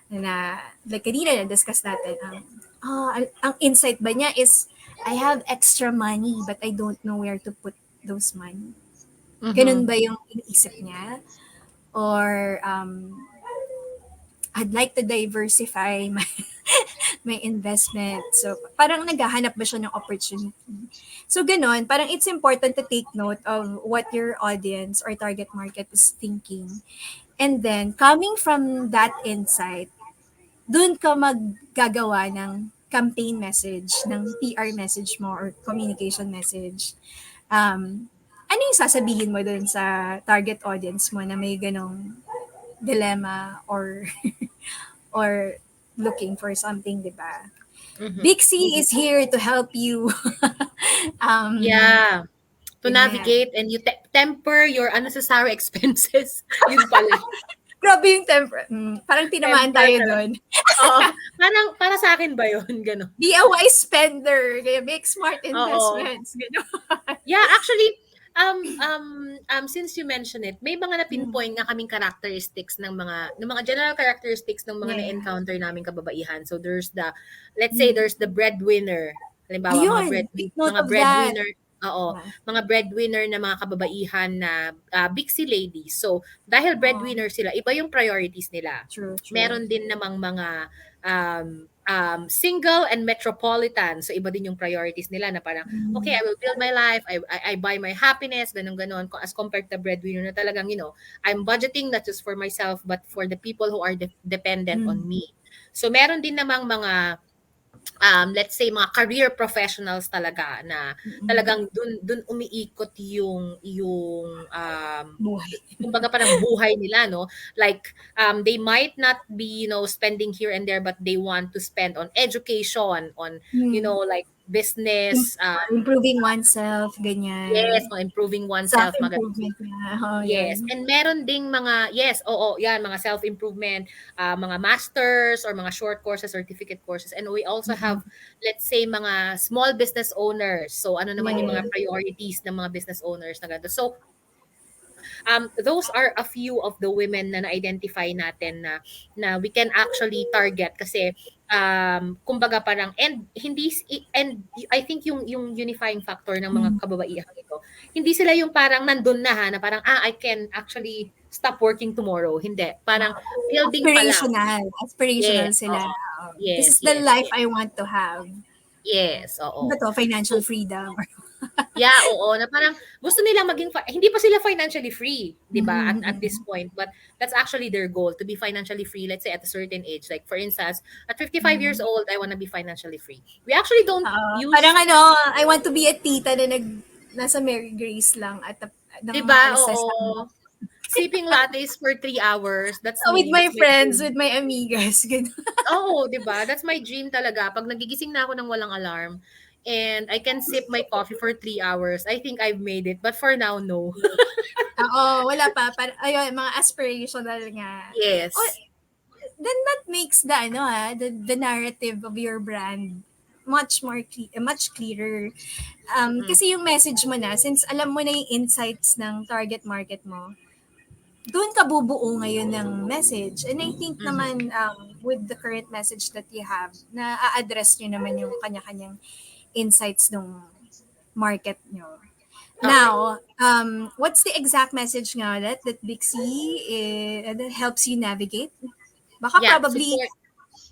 Na, like kanina na-discuss natin, ang insight ba niya is, I have extra money but I don't know where to put those money. Ganun Mhm. ba yung iniisip niya? Or I'd like to diversify my my investment. So parang naghahanap ba siya ng opportunity? So ganun, parang it's important to take note of what your audience or target market is thinking. And then coming from that insight, dun ka maggagawa ng campaign message, ng PR message mo or communication message. Ano yung sasabihin mo dun sa target audience mo na may ganong dilemma or or looking for something, di ba? Mhm. Big C is here to help you. Yeah. To Ganyan. navigate and you temper your unnecessary expenses. Yun pala. Grabe yung temper. Parang tinamaan Temper tayo talaga. doon. Oo. Parang para sa akin ba yun? Gano'n. Be a wise spender. Kaya make smart Oo. investments. Gano'n. Yeah, actually, since you mentioned it, may mga Mm. na-pinpoint nga kaming characteristics ng mga general characteristics ng mga Yeah. na-encounter naming kababaihan. So there's let's say Mm. there's the breadwinner. Halimbawa, Ayun. Take note mga of that. breadwinner, oo, Yeah. mga breadwinner na mga kababaihan na big C ladies. So dahil Oh, breadwinner sila, iba yung priorities nila. true, true. Meron din namang mga single and metropolitan. So iba din yung priorities nila na parang okay, I will build my life, I buy my happiness, ganun ganon as compared to breadwinner na talagang, I'm budgeting not just for myself but for the people who are dependent on Mm. me. So meron din namang mga let's say mga career professionals talaga na Mm. talagang dun umiikot yung Buhay. kumbaga parang buhay nila, no? Like they might not be, spending here and there, but they want to spend on education, on Mm. like business, Improving oneself, yes, ganyan. on improving oneself, Self-improvement na. Oh, yes. yan. And meron ding mga, yes, oo, yan, mga self-improvement, mga masters or mga short courses, certificate courses. And we also Mm. have, let's say, mga small business owners. So ano naman yung Yeah. mga priorities ng mga business owners na ganito. So those are a few of the women na na-identify natin na we can actually target kasi kumbaga parang and I think yung unifying factor ng mga Mm. kababaihan ito, hindi sila yung parang nandun na na parang I can actually stop working tomorrow. Hindi. Parang building pa lang. Aspirational. Aspirational Yes, sila. oo. This Yes, is the yes, life yes. I want to have. Yes, Ano ba oo. to? Financial So, freedom. yeah, oo, na parang gusto nilang maging hindi pa sila financially free, 'di ba? At this Mm-mm. point, but that's actually their goal to be financially free, let's say at a certain age. Like for instance, at 55 years old, I want to be financially free. We actually don't Parang use, I want to be a tita na nasa Mary Grace lang at 'di ng mga ba? alas 6 ng Oo. Sipping lattes for 3 hours. That's with me. my That's my friends, dream. with my amigas. Ganun. Oo, 'di ba? That's my dream talaga. Pag nagigising na ako ng walang alarm and I can sip my coffee for 3 hours, I think I've made it. But for now, no. Oo, wala pa. Ayun, mga aspirational nga. Oh, Yes. then that makes the narrative of your brand much clearer. Mm-mm. Kasi yung message mo na, since alam mo na yung insights ng target market mo, doon ka bubuo ngayon ng message. And I think Mhm. naman, with the current message that you have, na a-address nyo naman yung kanya-kanyang insights ng market nyo. Okay. Now, what's the exact message nga that Big C that helps you navigate? Baka Yeah, probably support.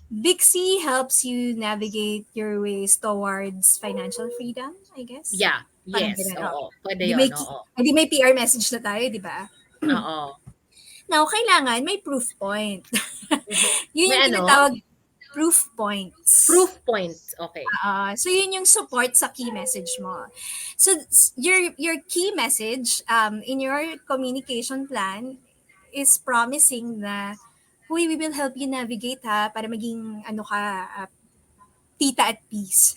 Big C helps you navigate your ways towards financial freedom, I guess. Yeah. Parang Yes, ganun. Oh. oo. Puwede Hindi 'yun, may, oo. hindi may PR message na tayo, di ba? Oo. Now, kailangan may proof point. Mhm. Yun May yung ano? tinatawag proof points. Proof point, okey. So yun yung support sa key message mo. So your key message in your communication plan is promising na, huy, we will help you navigate ha para maging ano ka, tita at peace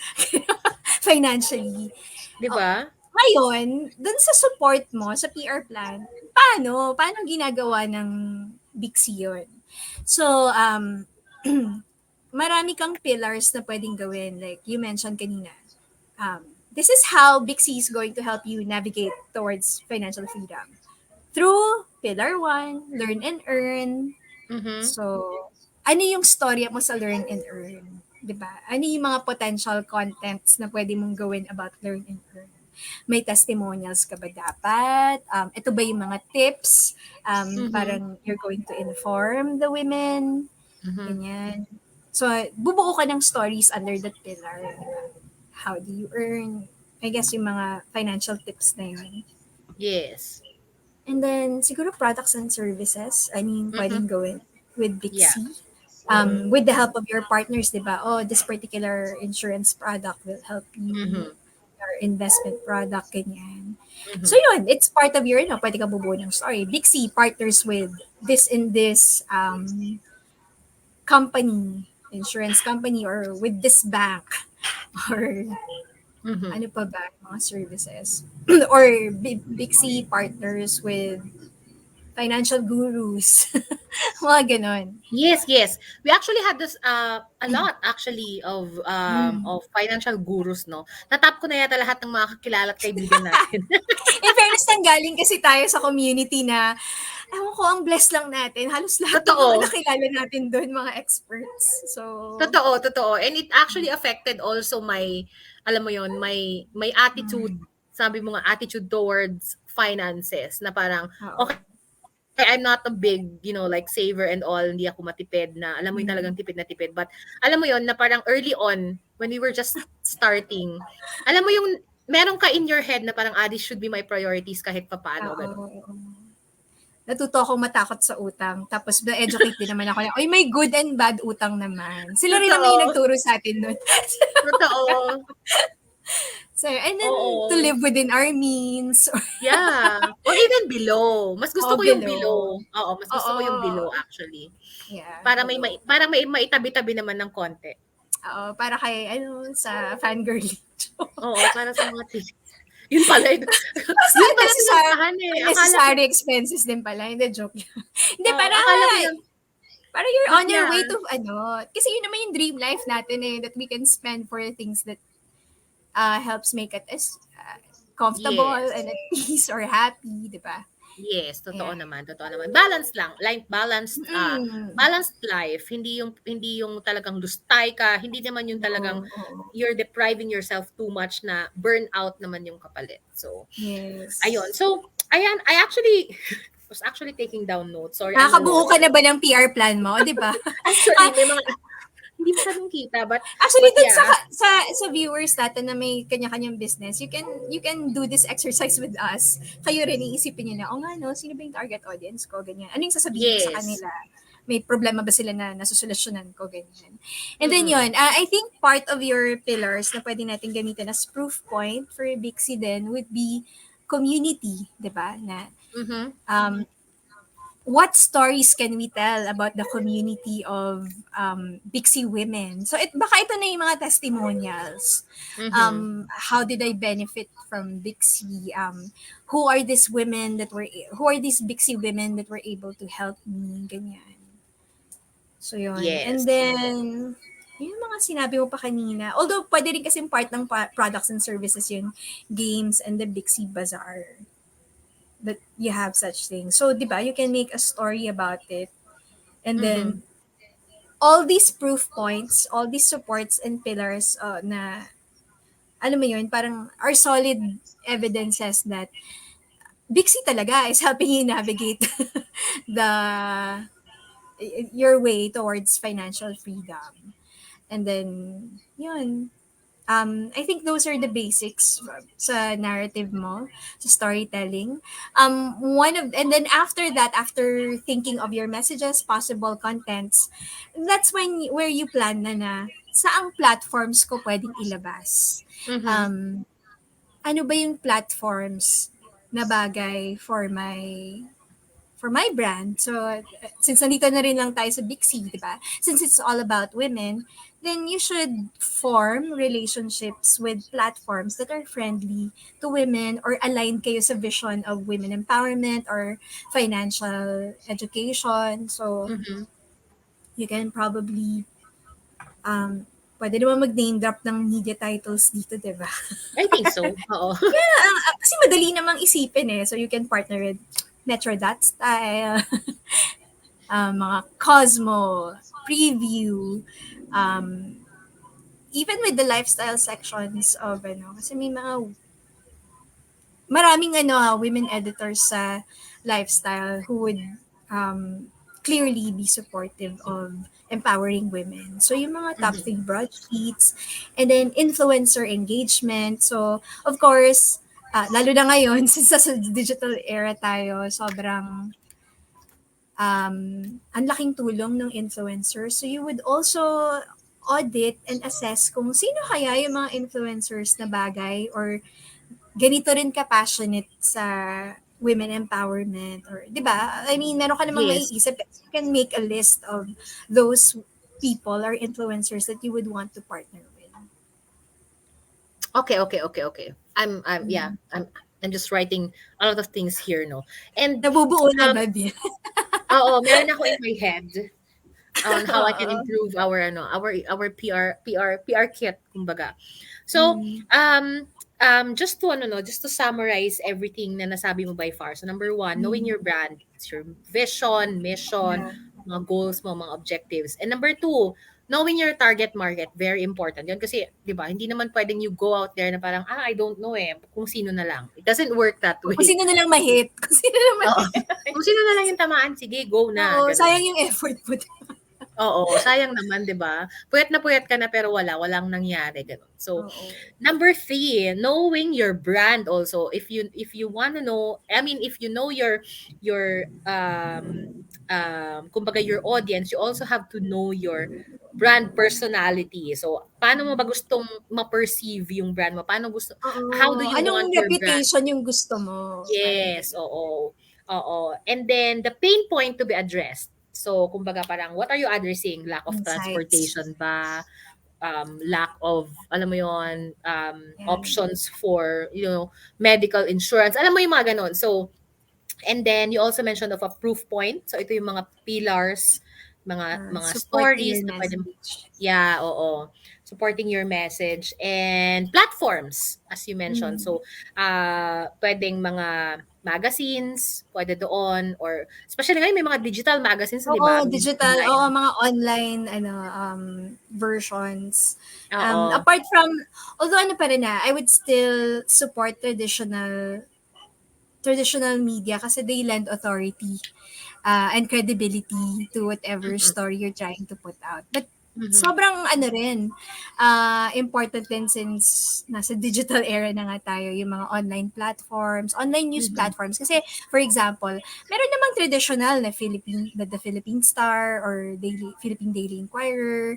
financially. 'Di Oh, ba? ngayon, dun sa support mo sa PR plan, paano ginagawa ng Bixi yun? So marami kang pillars na pwedeng gawin. Like you mentioned kanina, this is how Bixi is going to help you navigate towards financial freedom. Through pillar 1, learn and earn. Mhm. So, ano yung storya mo sa learn and earn? 'Di ba? Ano yung mga potential contents na pwede mong gawin about learn and earn? May testimonials ka ba dapat? Ito ba yung mga tips? Mhm. Parang you're going to inform the women, Mhm. ganyan. So, bubuo ka ng stories under that pillar. Diba? How do you earn? I guess yung mga financial tips na yun. Yes. And then, siguro products and services. I mean, Mhm. pwedeng gawin with Yeah. Bixi. Mhm. With the help of your partners, di ba? Oh, this particular insurance product will help you. Mhm. Or investment product, ganyan. So Mhm. yun, it's part of your, pwede ka bubuo ng story. Bixi partners with this and this company, insurance company, or with this bank, or Mhm. ano pa ba, mga services. Or Bixi partners with financial gurus. Mga ganon. Yes, yes. We actually had this a lot actually Mm. of financial gurus, no. Natap ko na yata lahat ng mga kakilala at kaibigan natin. In fairness, nanggaling kasi tayo sa community na, ewan ko, ang blessed lang natin. Halos lahat ng mga Totoo. nakilala natin doon, mga experts. So, Totoo, totoo. And it actually affected also my, alam mo yon, my attitude, mm, sabi mo nga, attitude towards finances na parang, oo. okay, I'm not a big, like saver and all, hindi ako matipid na, alam mo yung talagang Mm. tipid na tipid. But alam mo yon na parang early on, when we were just starting, alam mo yung, meron ka in your head na parang, this should be my priorities kahit papaano, Oo. gano'n. Oo. Natuto akong matakot sa utang. Tapos na-educate din naman ako na, oy, may good and bad utang naman. Sila rin naman yung Totoo, nagturo sa atin nun. totoo. So, and then to Oo. live within our means. Yeah, or even below. Mas gusto O ko yung below. below. Oo, mas gusto Oo. ko yung below actually. Yeah, Para below. maitabi-tabi naman ng konti. Oo, para kay, sa fangirling. Oo, para sa mga yun pala Basta yun pala unnecessary, pinuntahan, eh. Akala ko unnecessary expenses din pala. Hindi, joke lang. Hindi, oo, akala ko yung para you're but on your yeah, way to, kasi yun naman yung dream life natin eh, that we can spend for things that helps make us comfortable yes. and at peace or happy, di ba? Yes, totoo Yeah. naman, totoo naman. Balance lang, like Mm. balanced life, hindi yung talagang lustay ka, hindi naman yung Oo, talagang oo. you're depriving yourself too much na burnout naman yung kapalit. So, ayun. Yes. So, ayan, I actually was actually taking down notes. Sorry, I'm a Nakakabuo ka lawyer. na ba ng PR plan mo, di ba? Actually, may mga hindi masyadong kita, Actually, but dun sa yeah. sa viewers natin na may kanya-kanyang business, you can do this exercise with us. Kayo rin iisipin niyo na, oh nga no, sino ba yung target audience ko, ganyan. Ano yung sasabihin ko sa Yes. kanila? May problema ba sila na nasusolusyonan ko, ganyan. And then Mm-mm. yun, I think part of your pillars na pwede natin gamitin as proof point for Bixi then would be community, di ba? Na Mhm. um, what stories can we tell about the community of Bixi women? So baka ito na yung mga testimonials. Mhm. How did I benefit from Bixi? Who are these Bixi women that were able to help me? Ganyan. So yun. And Yes. then, yung mga sinabi mo pa kanina, although pwede rin kasing part ng products and services yung games and the Bixi Bazaar that you have such things. So, di ba, you can make a story about it. And Mhm. then, all these proof points, all these supports and pillars na, ano mo yun, parang are solid evidences that Bixi talaga is helping you navigate the your way towards financial freedom. And then, yun. I think those are the basics sa narrative mo, sa storytelling. And then after that, after thinking of your messages, possible contents, that's where you plan na saang platforms ko pwedeng ilabas. Mhm. Um, ano ba yung platforms na bagay for my brand. So, since nandito na rin lang tayo sa Big C, di ba? Since it's all about women, then you should form relationships with platforms that are friendly to women or aligned kayo sa vision of women empowerment or financial education. So, Mhm. you can probably, pwede naman mag-name drop ng media titles dito, di ba? I think so, oo. Kasi madali namang isipin eh. So, you can partner with Metro Dot Style, mga Cosmo, Preview, um, even with the lifestyle sections of kasi may mga maraming women editors sa lifestyle who would clearly be supportive of empowering women. So yung mga top Mhm. 3 broadsheets and then influencer engagement. So of course, lalo na ngayon since sa digital era tayo, sobrang ang laking tulong ng influencer. So you would also audit and assess kung sino kaya yung mga influencers na bagay or ganito rin ka-passionate sa women empowerment or 'di ba? I mean, meron ka namang Yes. maiisip, you can make a list of those people or influencers that you would want to partner with. Okay, okay, okay, okay. Yeah, I'm just writing a lot of things here, no? And, Nabubuo na um, ba, Bill? oo, meron ako in my head on how I can Oo. improve our PR kit kumbaga. So, Mm. just to ano 'no, just to summarize everything na nasabi mo by far. So, number one, knowing Mm. your brand. It's your vision, mission, Yeah. mga goals mo, mga objectives. And number two, knowing your target market, very important. 'Yun kasi 'di ba, hindi naman puwedeng you go out there na parang, I don't know, eh, kung sino na lang. It doesn't work that Kung way. sino na lang ma-hit. Kung sino na Oo. ma-hit. Kung sino na lang yung tamaan, sige go na, Oo, gano'n. sayang yung effort mo. Oo, sayang naman 'di ba? Puyat na puyat ka na pero walang nangyari gano'n. So, Oo. number three, knowing your brand also. If you wanna know, I mean if you know your kumbaga your audience, you also have to know your brand personality. So, paano mo ba gustong ma-perceive yung brand mo? How do Oo. you Anong want your brand. reputation yung gusto mo? Parang Yes, gano'n. oo. Oo. And then the pain point to be addressed. So, kumbaga parang what are you addressing? Lack of Insights. transportation ba? Lack of, alam mo yon, Yan. options for, medical insurance. Alam mo yung mga ganon. So, and then you also mentioned of a proof point. So, ito yung mga pillars, mga Supporting stories your na pwede. message. Yeah, oo. Supporting your message and platforms, as you mentioned. Mm. So, pwedeng mga magazines, pwede doon, or especially ngayon may mga digital magazines, di Oo, ba? digital. Oo, Online. mga online versions. Oo. Apart from, although ano pa rin I would still support traditional media kasi they lend authority and credibility to whatever Mm-mm. story you're trying to put out. But Mhm. sobrang rin, important din since nasa digital era na nga tayo, yung mga online platforms, online news Mhm. platforms. Kasi, for example, meron namang traditional na the Philippine Star or Philippine Daily Inquirer,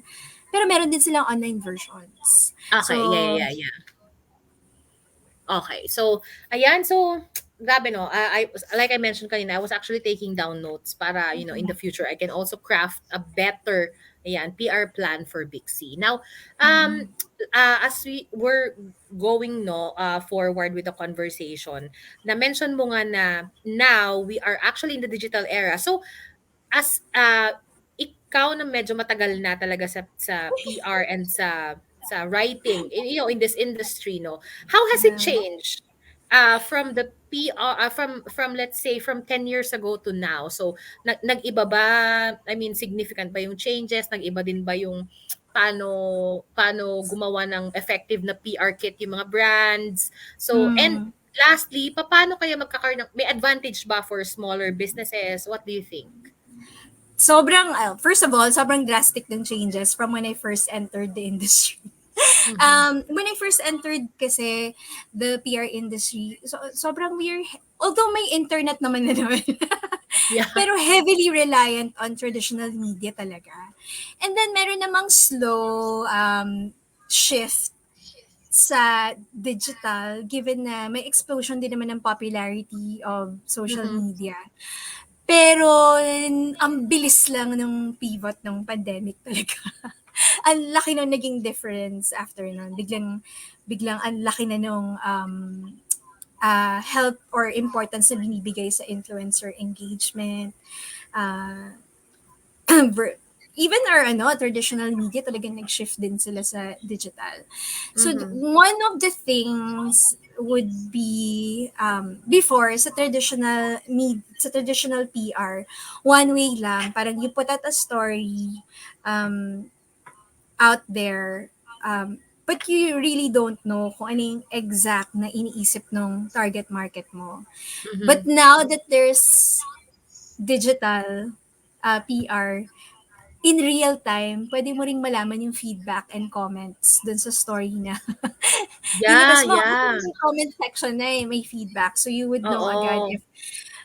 pero meron din silang online versions. Okay, yeah, So, yeah, yeah, yeah. Okay. So, ayan. So, grabe no. Like I mentioned kanina, I was actually taking down notes para, in the future I can also craft a better PR plan for Big C. Now, um as we were going forward with the conversation, na-mention mo nga na now we are actually in the digital era. So, as ikaw na medyo matagal na talaga sa PR and sa writing in this industry, no, how has it yeah. changed from the PR, from let's say from 10 years ago to now? So nag-iba ba, I mean significant ba yung changes, nag-iba din ba yung paano gumawa ng effective na PR kit yung mga brands? So, and Mm. lastly, paano kaya magkakaroon ng may advantage ba for smaller businesses? What do you think? Sobrang, first of all, sobrang drastic ng changes from when I first entered the industry. Mhm. When I first entered kasi the PR industry, sobrang weird. Although may internet naman na naman. Yeah. Pero heavily reliant on traditional media talaga. And then meron namang slow shift sa digital given na may explosion din naman ng popularity of social Mhm. media. Pero ang bilis lang ng pivot ng pandemic talaga. Ang laki nung naging difference after nun. Biglang ang laki na nung help or importance na binibigay sa influencer engagement. Uh, even our traditional media talagang nag-shift din sila sa digital. So Mhm. one of the things would be before sa traditional PR, one way lang, parang you put out a story um, out there, but you really don't know kung ano yung exact na iniisip ng target market mo. But Mhm. now that there's digital PR, in real time, pwede mo ring malaman yung feedback and comments dun sa story na Yeah, nilabas mo. Kasi yeah. may comment section na eh, may feedback. So you would know agad Oo. if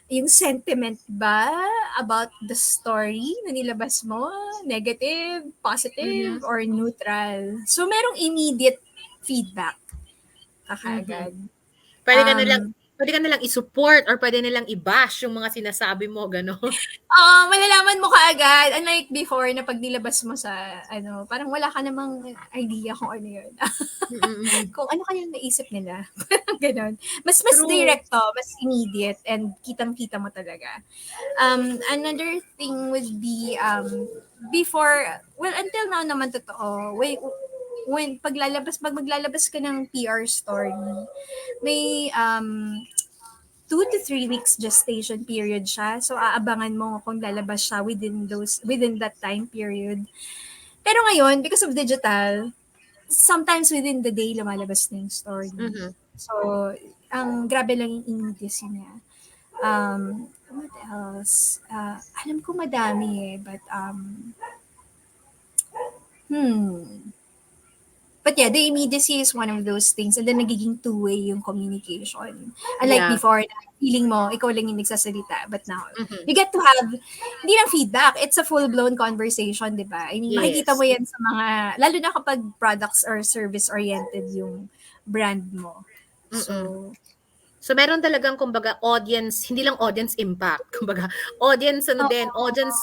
yung sentiment ba about the story na nilabas mo, negative, Mhm. positive, or neutral. So merong immediate feedback Mhm. kakaagad. Puwede ka nalang Um, puwede ka nalang i-support or puwede nilang i-bash yung mga sinasabi mo, gano'n. Malalaman mo kaagad. Unlike before na 'pag nilabas mo sa parang wala ka namang idea kung ano yun. Mm, mm. Kung ano kayang naisip nila, parang gano'n. Mas True. direct 'to, mas immediate and kitang-kita mo talaga. Another thing would be, before well, until now naman totoo, pag maglalabas ka ng PR story, may, 2 to 3 weeks gestation period siya. So, aabangan mo kung lalabas siya within that time period. Pero ngayon, because of digital, sometimes within the day lumalabas na yung story. Mhm. So, ang grabe lang yung immediacy niya. What else? Alam ko madami eh, but hmm. But yeah, the immediacy is one of those things and then nagiging two-way yung communication. Unlike Yeah. before na feeling mo, ikaw lang yung nagsasalita. But now, Mhm. you get to have, hindi lang feedback, it's a full-blown conversation, di ba? I mean, makikita mo Yes. yan sa mga, lalo na kapag products or service-oriented yung brand mo. Mm. So, So meron talagang kumbaga audience, hindi lang audience impact, kumbaga audience ano din, oo, audience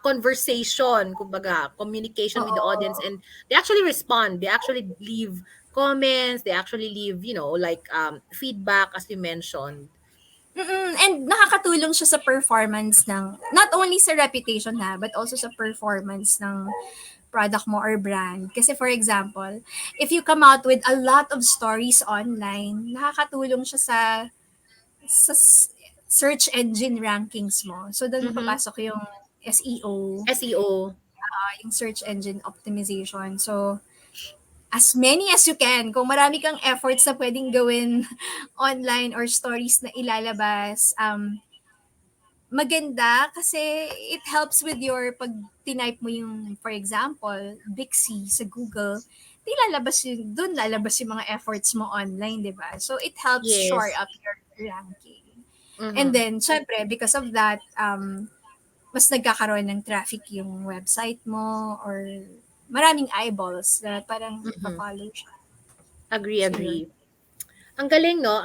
conversation, kumbaga communication with the audience, oo. and they actually respond, they actually leave comments, they actually leave, like feedback as you mentioned. And nakakatulong siya sa performance ng, not only sa reputation ha, but also sa performance ng product mo or brand. Kasi for example, if you come out with a lot of stories online, nakakatulong siya sa search engine rankings mo. So doon Mhm. papasok yung SEO, SEO. yung search engine optimization. So as many as you can, kung marami kang efforts na pwedeng gawin online or stories na ilalabas, maganda kasi it helps with your pag tinype mo yung, for example, Bixi sa Google, di lalabas yung, doon lalabas yung mga efforts mo online, di ba? So, it helps shore Yes. up your ranking. And Mhm. then, syempre, because of that, mas nagkakaroon ng traffic yung website mo or maraming eyeballs na parang Mhm. nagpa-follow siya. Agree, So, yun. agree. Ang galing 'no,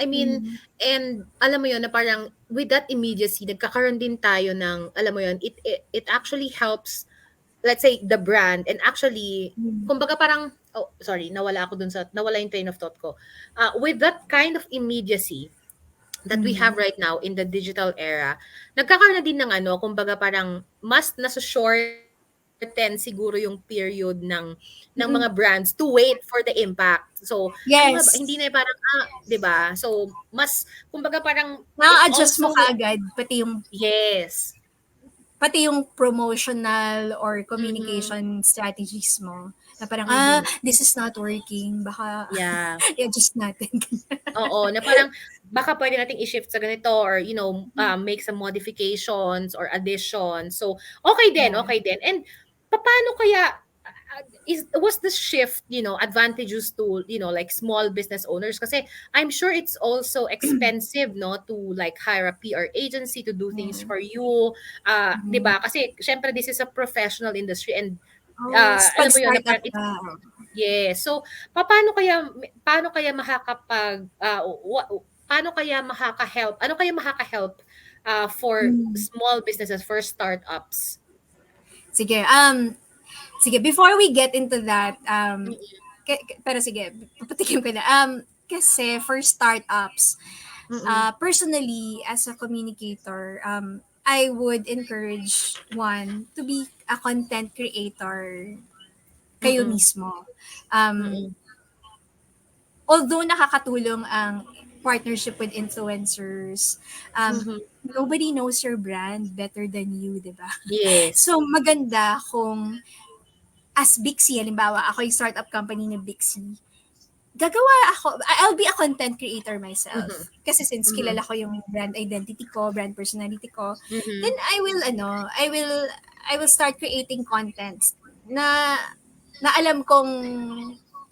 I mean, Mm. and alam mo 'yun na parang with that immediacy nagkakaroon din tayo ng alam mo 'yun, it actually helps, let's say, the brand, and actually Mm. kumbaga parang, oh, sorry, nawala yung train of thought ko. With that kind of immediacy that we have Mm. right now in the digital era, nagkakaroon na din ng ano, kumbaga parang mas naso-shorten siguro yung period ng Mm. mga brands to wait for the impact. So, ano nga ba, hindi Yes. na parang, 'di ba? So, mas kumbaga parang it Na-adjust mo also, kaagad yes. pati yung promotional or Mhm. communication strategies mo. Na parang, Mhm. this is not working. Baka Yeah. i-adjust natin. Oo, na parang baka puwede nating i-shift sa ganito, or make some modifications or additions. So, okay din, Yeah. okay din. And papaano kaya, was the shift, advantageous to, like small business owners? Kasi I'm sure it's also expensive, no, to like hire a PR agency to do things Mm. for you. 'Di Mm. ba? Kasi syempre this is a professional industry, and Oh, pag alam mo yun, na startup it's, ka. yes. So, paano kaya paano kaya makaka-help? Ano kaya makaka-help for Mm. small businesses, for startups? Sige, sige, before we get into that, Mm. pero sige, papatikim ko na. Kasi for startups, Mm. personally, as a communicator, I would encourage one to be a content creator kayo Mm. mismo. Um, Mm. Although nakakatulong ang partnership with influencers, Mhm. nobody knows your brand better than you, di ba? Yes. So, maganda kung as Bixi, halimbawa, ako yung startup company ni Bixi, I'll be a content creator Mhm. myself. Kasi since Mhm. kilala ko yung brand identity ko, brand personality ko, then Mhm. I will start creating contents na alam kong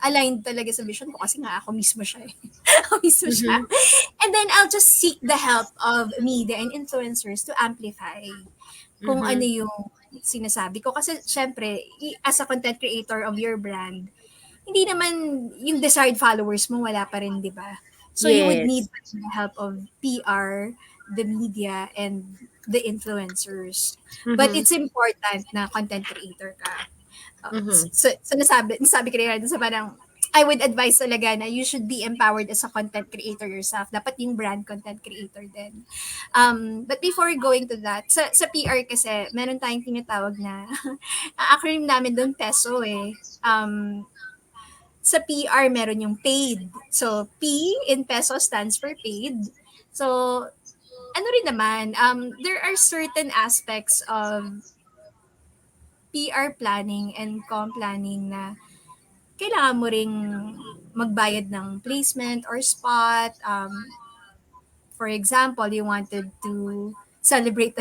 aligned talaga sa vision ko kasi nga ako mismo siya eh. Ako mismo siya. Mhm. And then I'll just seek the help of media and influencers to amplify kung ano Mhm. yung sinasabi ko. Kasi syempre, as a content creator of your brand, hindi naman yung desired followers mo wala pa rin, di ba? So you would need Yes. the help of PR, the media, and the influencers. But Mhm. it's important na content creator ka. Mhm. So nasabi ko rin sa parang, I would advise talaga na you should be empowered as a content creator yourself. Dapat yung brand content creator din. But before going to that, sa PR kasi, meron tayong tinatawag na, ang acronym namin doon, PESO eh. Sa PR, meron yung paid. So, P in peso stands for paid. So, ano rin naman, there are certain aspects of PR planning and com planning na kailangan mo ring magbayad ng placement or spot. For example, you wanted to celebrate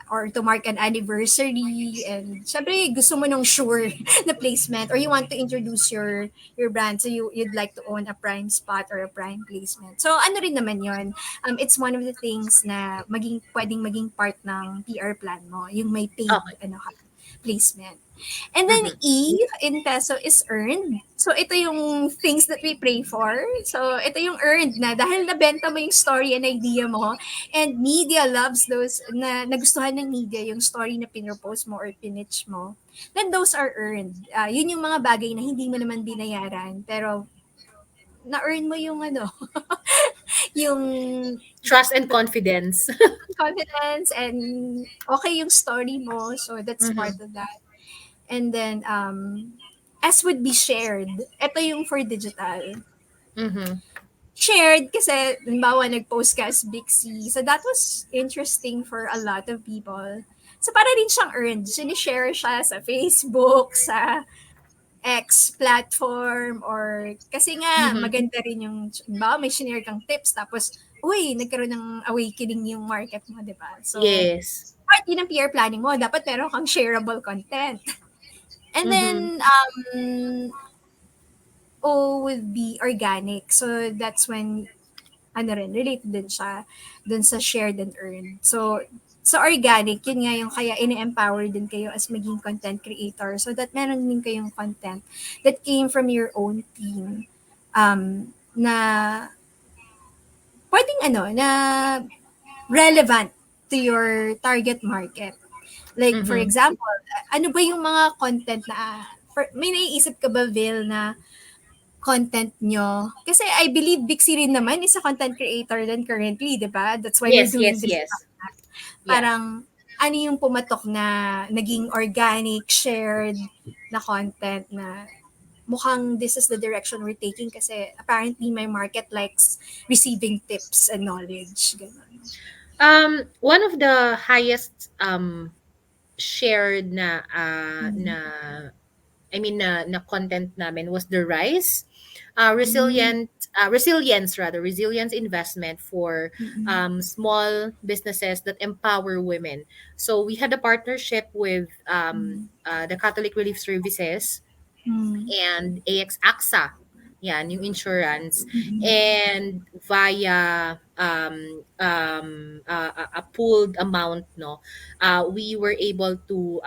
or to mark an anniversary and syempre gusto mo nung sure na placement or you want to introduce your brand so you'd like to own a prime spot or a prime placement. So ano rin naman yon, it's one of the things na pwedeng maging part ng PR plan mo, yung may paid Okay. placement. And then Mhm. E in peso is earned. So ito yung things that we pray for. So ito yung earned na dahil nabenta mo yung story and idea mo and media loves those na nagustuhan ng media yung story na pinropose mo or pinitch mo. Then those are earned. Yun yung mga bagay na hindi mo naman binayaran pero na-earn mo yung yung Trust and confidence. confidence and okay yung story mo. So that's part Mhm. of that. And then, as would be shared, ito yung for digital. Mhm. Shared kasi, halimbawa, nag-post ka as Bixi. So, that was interesting for a lot of people. So, para rin siyang earned. Sinishare siya sa Facebook, sa X platform, or kasi nga, Mhm. maganda rin yung, halimbawa, may shinare kang tips, tapos, uy, nagkaroon ng awakening yung market mo, di ba? So, Yes. part yun ng PR planning mo. Dapat meron kang shareable content. And Mhm. then, O would be organic. So, that's when, related din siya dun sa shared and earned. So, sa organic, yun nga yung kaya ini-empower din kayo as maging content creator so that meron din kayong content that came from your own team na pwedeng na relevant to your target market. Like, for Mhm. example, ano ba yung mga content na, may naiisip ka ba, Vil, na content nyo? Kasi I believe Bixi rin naman is a content creator din currently, di ba? That's why we're Yes, doing yes, this. yes. Yeah. Parang, ano yung pumatok na naging organic, shared na content na mukhang this is the direction we're taking kasi apparently my market likes receiving tips and knowledge. Ganun. One of the highest shared na Mm-hmm. na content namin was the RISE, Mm. resilience investment for Mm. small businesses that empower women. So we had a partnership with Mm. the Catholic Relief Services Mm. and AXA, yan, yung insurance, Mm. and via a pooled amount, no, we were able to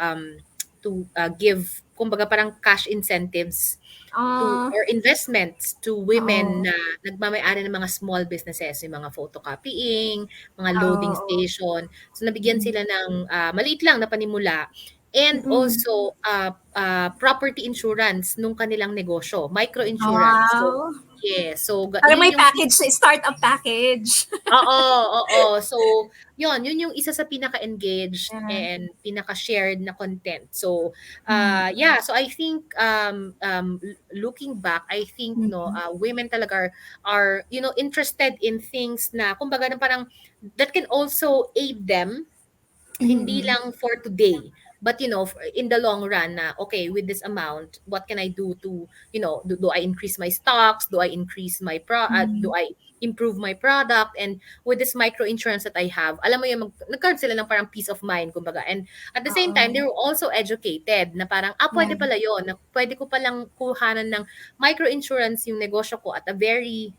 give, kumbaga parang cash incentives to Ah, or investments to women oo. na nagmamay-ari ng mga small businesses, yung mga photocopying, mga loading Oo. station. So nabigyan Mm. sila ng maliit lang na panimula, and Mm. also property insurance nung kanilang negosyo, micro insurance. So Wow! yes, so Parang yun may yung package sa startup package. oo, oo. So, yun yung isa sa pinaka-engaged Yeah. and pinaka-shared na content. So, Mm. yeah, so I think looking back, I think no, Mm. women talaga are interested in things na kumbaga na parang that can also aid them, hindi Mm. lang for today, but in the long run na okay, with this amount, what can I do to, do I increase my stocks, do I increase my do Mm. I improve my product, and with this micro insurance that I have, alam mo yung nagkaroon sila ng parang peace of mind, kumbaga, and at the same time Oo. they were also educated na parang Yeah. pwede pala yon, na pwede ko palang kuhanan ng micro insurance yung negosyo ko at a very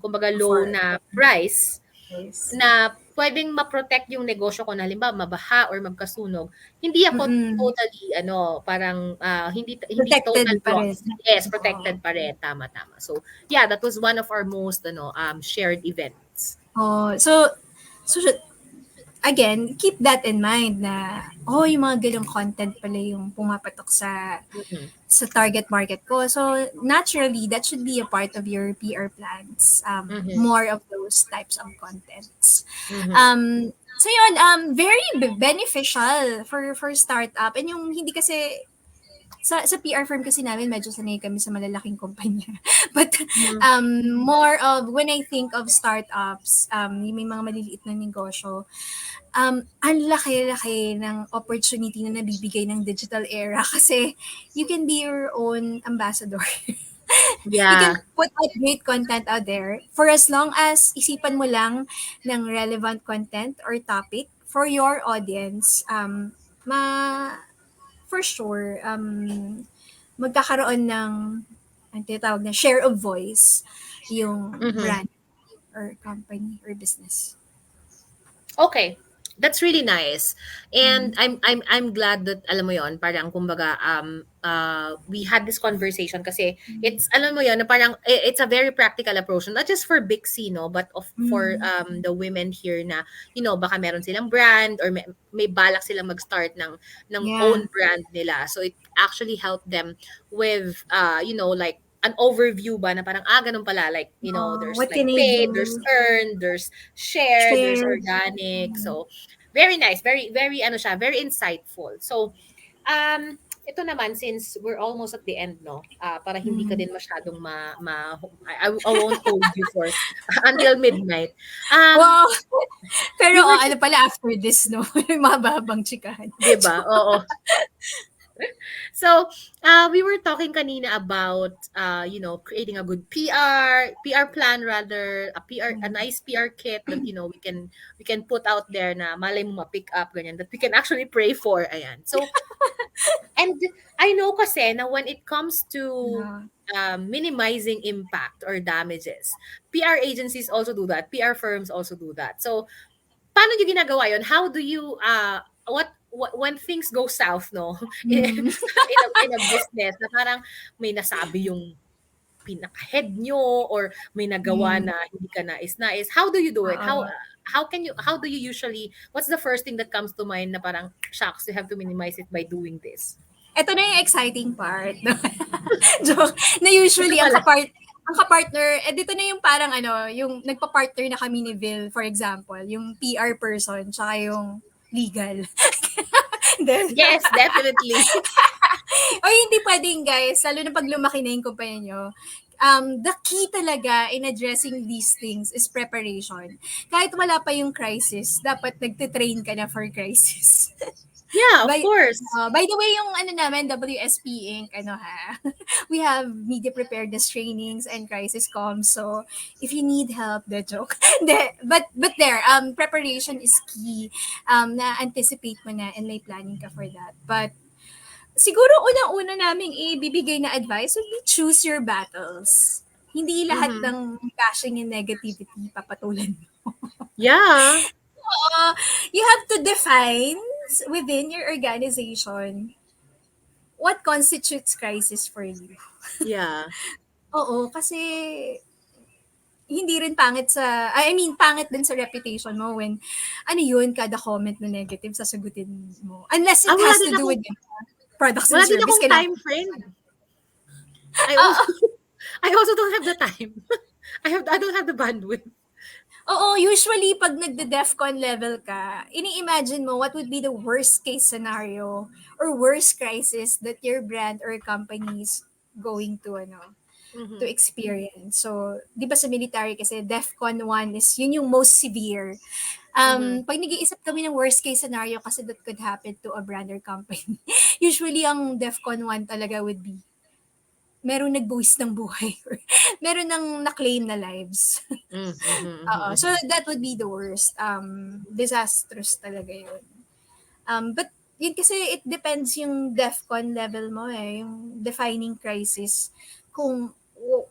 kumbaga low For na price, yes. na puwedeng ma-protect yung negosyo ko na halimbawa mabaha or magkasunog, hindi ako Mm. totally parang, hindi Protected total pa rin. loss. Yes, Oo. protected pa rin, tama, tama. So, yeah, that was one of our most shared events. Oh, so again, keep that in mind na, yung mga gano'ng content pala yung pumapatok Mhm, sa target market ko. So, naturally, that should be a part of your PR plans. mhm, More of those types of contents. mhm. So yun, very beneficial for startup. And yung hindi kasi, sa PR firm kasi namin, medyo sanay kami sa malalaking kumpanya. But Mhm. more of, when I think of startups, yung may mga maliliit na negosyo, ang laki-laki ng opportunity na nabibigay ng digital era kasi you can be your own ambassador. You Yeah. can put out great content out there for as long as isipan mo lang ng relevant content or topic for your audience. For sure, magkakaroon ng ang tinatawag na share of voice yung Mhm. brand or company or business. Okay. That's really nice. And Mm. I'm glad that alam mo 'yon, parang kumbaga we had this conversation kasi it's alam mo 'yon, na parang it's a very practical approach, not just for Bixi, no, but for Mm. the women here na baka meron silang brand or may balak silang mag-start ng Yeah. own brand nila. So it actually helped them with like an overview ba na parang ganun pala, like there's What like can I paid, there's do? earned, there's share, there's Share. organic. So very nice, very very siya, very insightful. So ito naman, since we're almost at the end, no, para hindi ka Mm. din masyadong I won't hold you for until midnight. Um Wow! Pero we were ano pala after this 'no, may mahabang chikahan. 'Di ba? Oo. So, we were talking kanina about, creating a good PR plan rather, a Mm. nice PR kit that, we can put out there na malay mo ma-pick up, ganyan, that we can actually pray for, ayan. So, and I know kasi na when it comes to Yeah. minimizing impact or damages, PR agencies also do that, PR firms also do that. So, paano niyo ginagawa yun? How do you, what when things go south, no? Mm. In a business na parang may nasabi yung pinaka-head nyo or may nagawa Mm. na hindi ka nais-nais. How do you do it? Oo. How do you usually, what's the first thing that comes to mind na parang, shucks, you have to minimize it by doing this? Eto na yung exciting part. Joke. Na Ito usually pala. ang kapartner, dito na yung parang yung nagpa-partner na kami ni Vil, for example, yung PR person, tsaka yung legal. Then, Yes, definitely. o hindi pwedeng guys, lalo na pag lumaki na yung kumpanya nyo, the key talaga in addressing these things is preparation. Kahit wala pa yung crisis, dapat nagtitrain ka na for crisis. Yeah, of By, course. by the way, yung ano namin, WSP Inc., ano ha, we have media preparedness trainings and crisis comms. So, if you need help, the joke. But there, preparation is key. Na-anticipate mo na and may planning ka for that. But, siguro unang-una naming ibibigay na advice would be choose your battles. Hindi lahat Mhm. ng bashing and negativity papatulan mo. Yeah. You have to define within your organization what constitutes crisis for you. Yeah. Oo, kasi hindi rin pangit pangit din sa reputation mo when, ano yun, kada comment na negative, sasagutin mo. Unless it Wala has to din do akong with products and wala din service, akong kailangan. time friend. I also I also don't have the time. I don't have the bandwidth. Oo, usually pag nagde-DEFCON level ka, ini-imagine mo what would be the worst case scenario or worst crisis that your brand or company is going to Mhm. experience. So, 'di ba sa military kasi DEFCON 1 is yun yung most severe. Mhm. Pag nag-iisip kami ng worst case scenario kasi that could happen to a brand or company, usually ang DEFCON 1 talaga would be meron nagbuwis ng buhay or meron ng na-claim na lives. Mhm, Oo. mhm, So, mhm. that would be the worst. Disastrous talaga yun. But yun kasi it depends yung DEFCON level mo yung defining crisis kung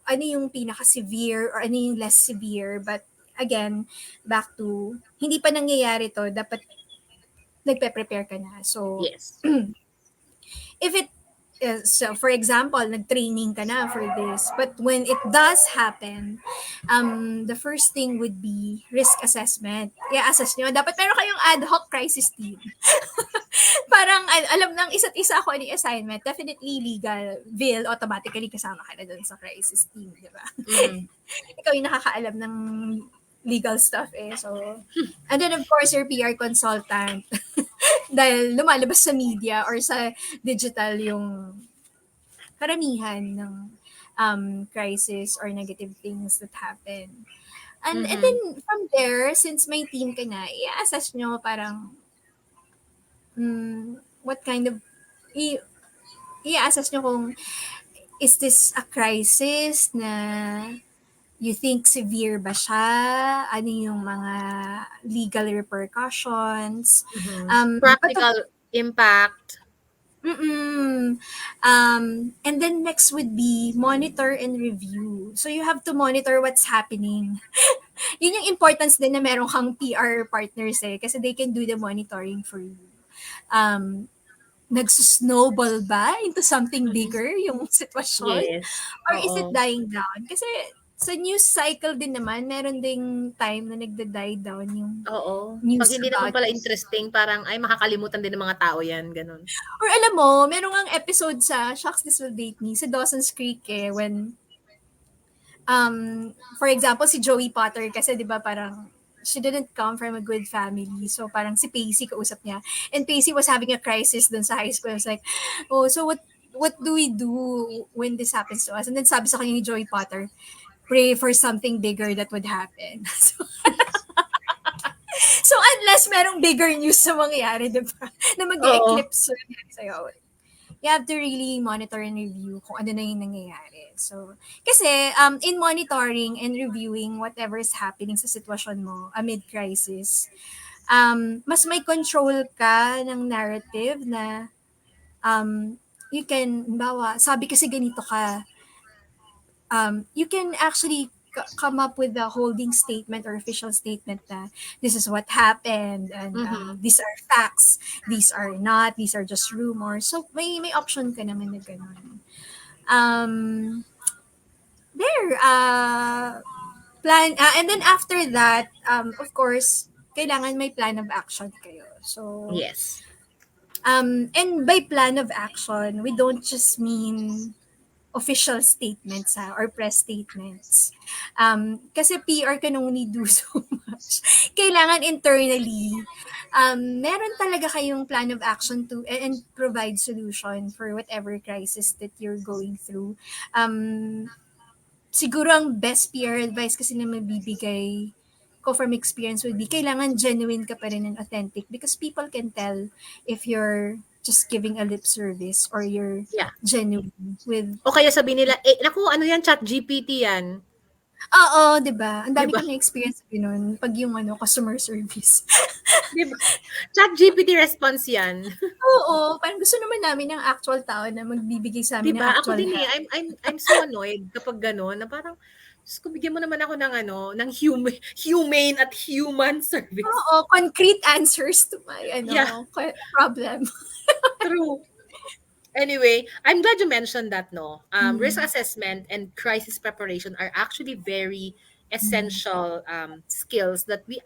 ano yung pinaka-severe or ano yung less severe. But again, back to, hindi pa nangyayari to, dapat nagpe-prepare ka na. So, Yes. if it so for example, nag-training ka na for this, but when it does happen, the first thing would be risk assessment. I-assess nyo. Dapat meron kayong ad hoc crisis team. Parang alam ng isa't isa ako ano yung assignment. Definitely legal. Will, automatically kasama ka na dun sa crisis team, di ba? Mhm. Ikaw yung nakakaalam ng legal stuff So, and then of course, your PR consultant. Dahil lumalabas sa media or sa digital yung karamihan ng crisis or negative things that happen. And Mhm. then from there, since may team ka na, i-assess nyo parang what kind of i- i-assess nyo kung is this a crisis na you think severe ba siya? Ano yung mga legal repercussions? Mhm. But of Practical impact. Mm. And then next would be monitor and review. So you have to monitor what's happening. Yun yung importance din na meron kang PR partners kasi they can do the monitoring for you. Nagsusnowball ba into something Mhm. bigger yung sitwasyon? Yes. Or is it Oo. dying down? Kasi sa news cycle din naman, meron ding time na nagda-die down yung Oo. 'Pag news hindi naman about pala it. interesting parang, ay makakalimutan din ng mga tao 'yan, gano'n. Or alam mo, meron ngang episode sa Shucks This Will Date Me, sa Dawson's Creek when for example, si Joey Potter kasi 'di ba parang she didn't come from a good family. So parang si Pacey kausap niya. And Pacey was having a crisis dun sa high school. I was like, oh, so what do we do when this happens to us? And then sabi sa kanya ni Joey Potter, pray for something bigger that would happen. So unless merong bigger news na mangyayari, 'di ba? Na Oo. mag-eclipse sa'yo, you have to really monitor and review kung ano na yung nangyayari. So, kasi in monitoring and reviewing whatever is happening sa sitwasyon mo amid crisis, mas may control ka ng narrative na you can, bawa, sabi kasi ganito ka, you can actually come up with a holding statement or official statement na this is what happened and Mhm. these are facts, these are not, these are just rumors. So may option ka naman na ganun. Um, there, and then after that, of course, kailangan may plan of action kayo. So, Yes. and by plan of action, we don't just mean official statements or press statements. Kasi PR can only do so much. Kailangan internally, meron talaga kayong plan of action to and provide solution for whatever crisis that you're going through. Siguro ang best PR advice kasi na mabibigay ko from experience would be, kailangan genuine ka pa rin and authentic because people can tell if you're just giving a lip service or you're Yeah. genuine with, O kaya sabihin nila, "Eh, naku ano yan, ChatGPT yan." oo, 'di ba? Ang 'Di dami ba? kong na-experience gano'n 'pag yung ano, customer service. 'Di ba? ChatGPT response yan. Oo, parang gusto naman namin ng actual tao na magbibigay 'Di sa'min ng ba? Ako actual din, eh, help. I'm so annoyed kapag gano'n na parang, Diyos ko bigyan mo naman ako ng ano, ng humane at human service. Oo, concrete answers to my Yeah, problem. true. Anyway, I'm glad you mentioned that, no. Risk Mm, assessment and crisis preparation are actually very mm. essential skills that we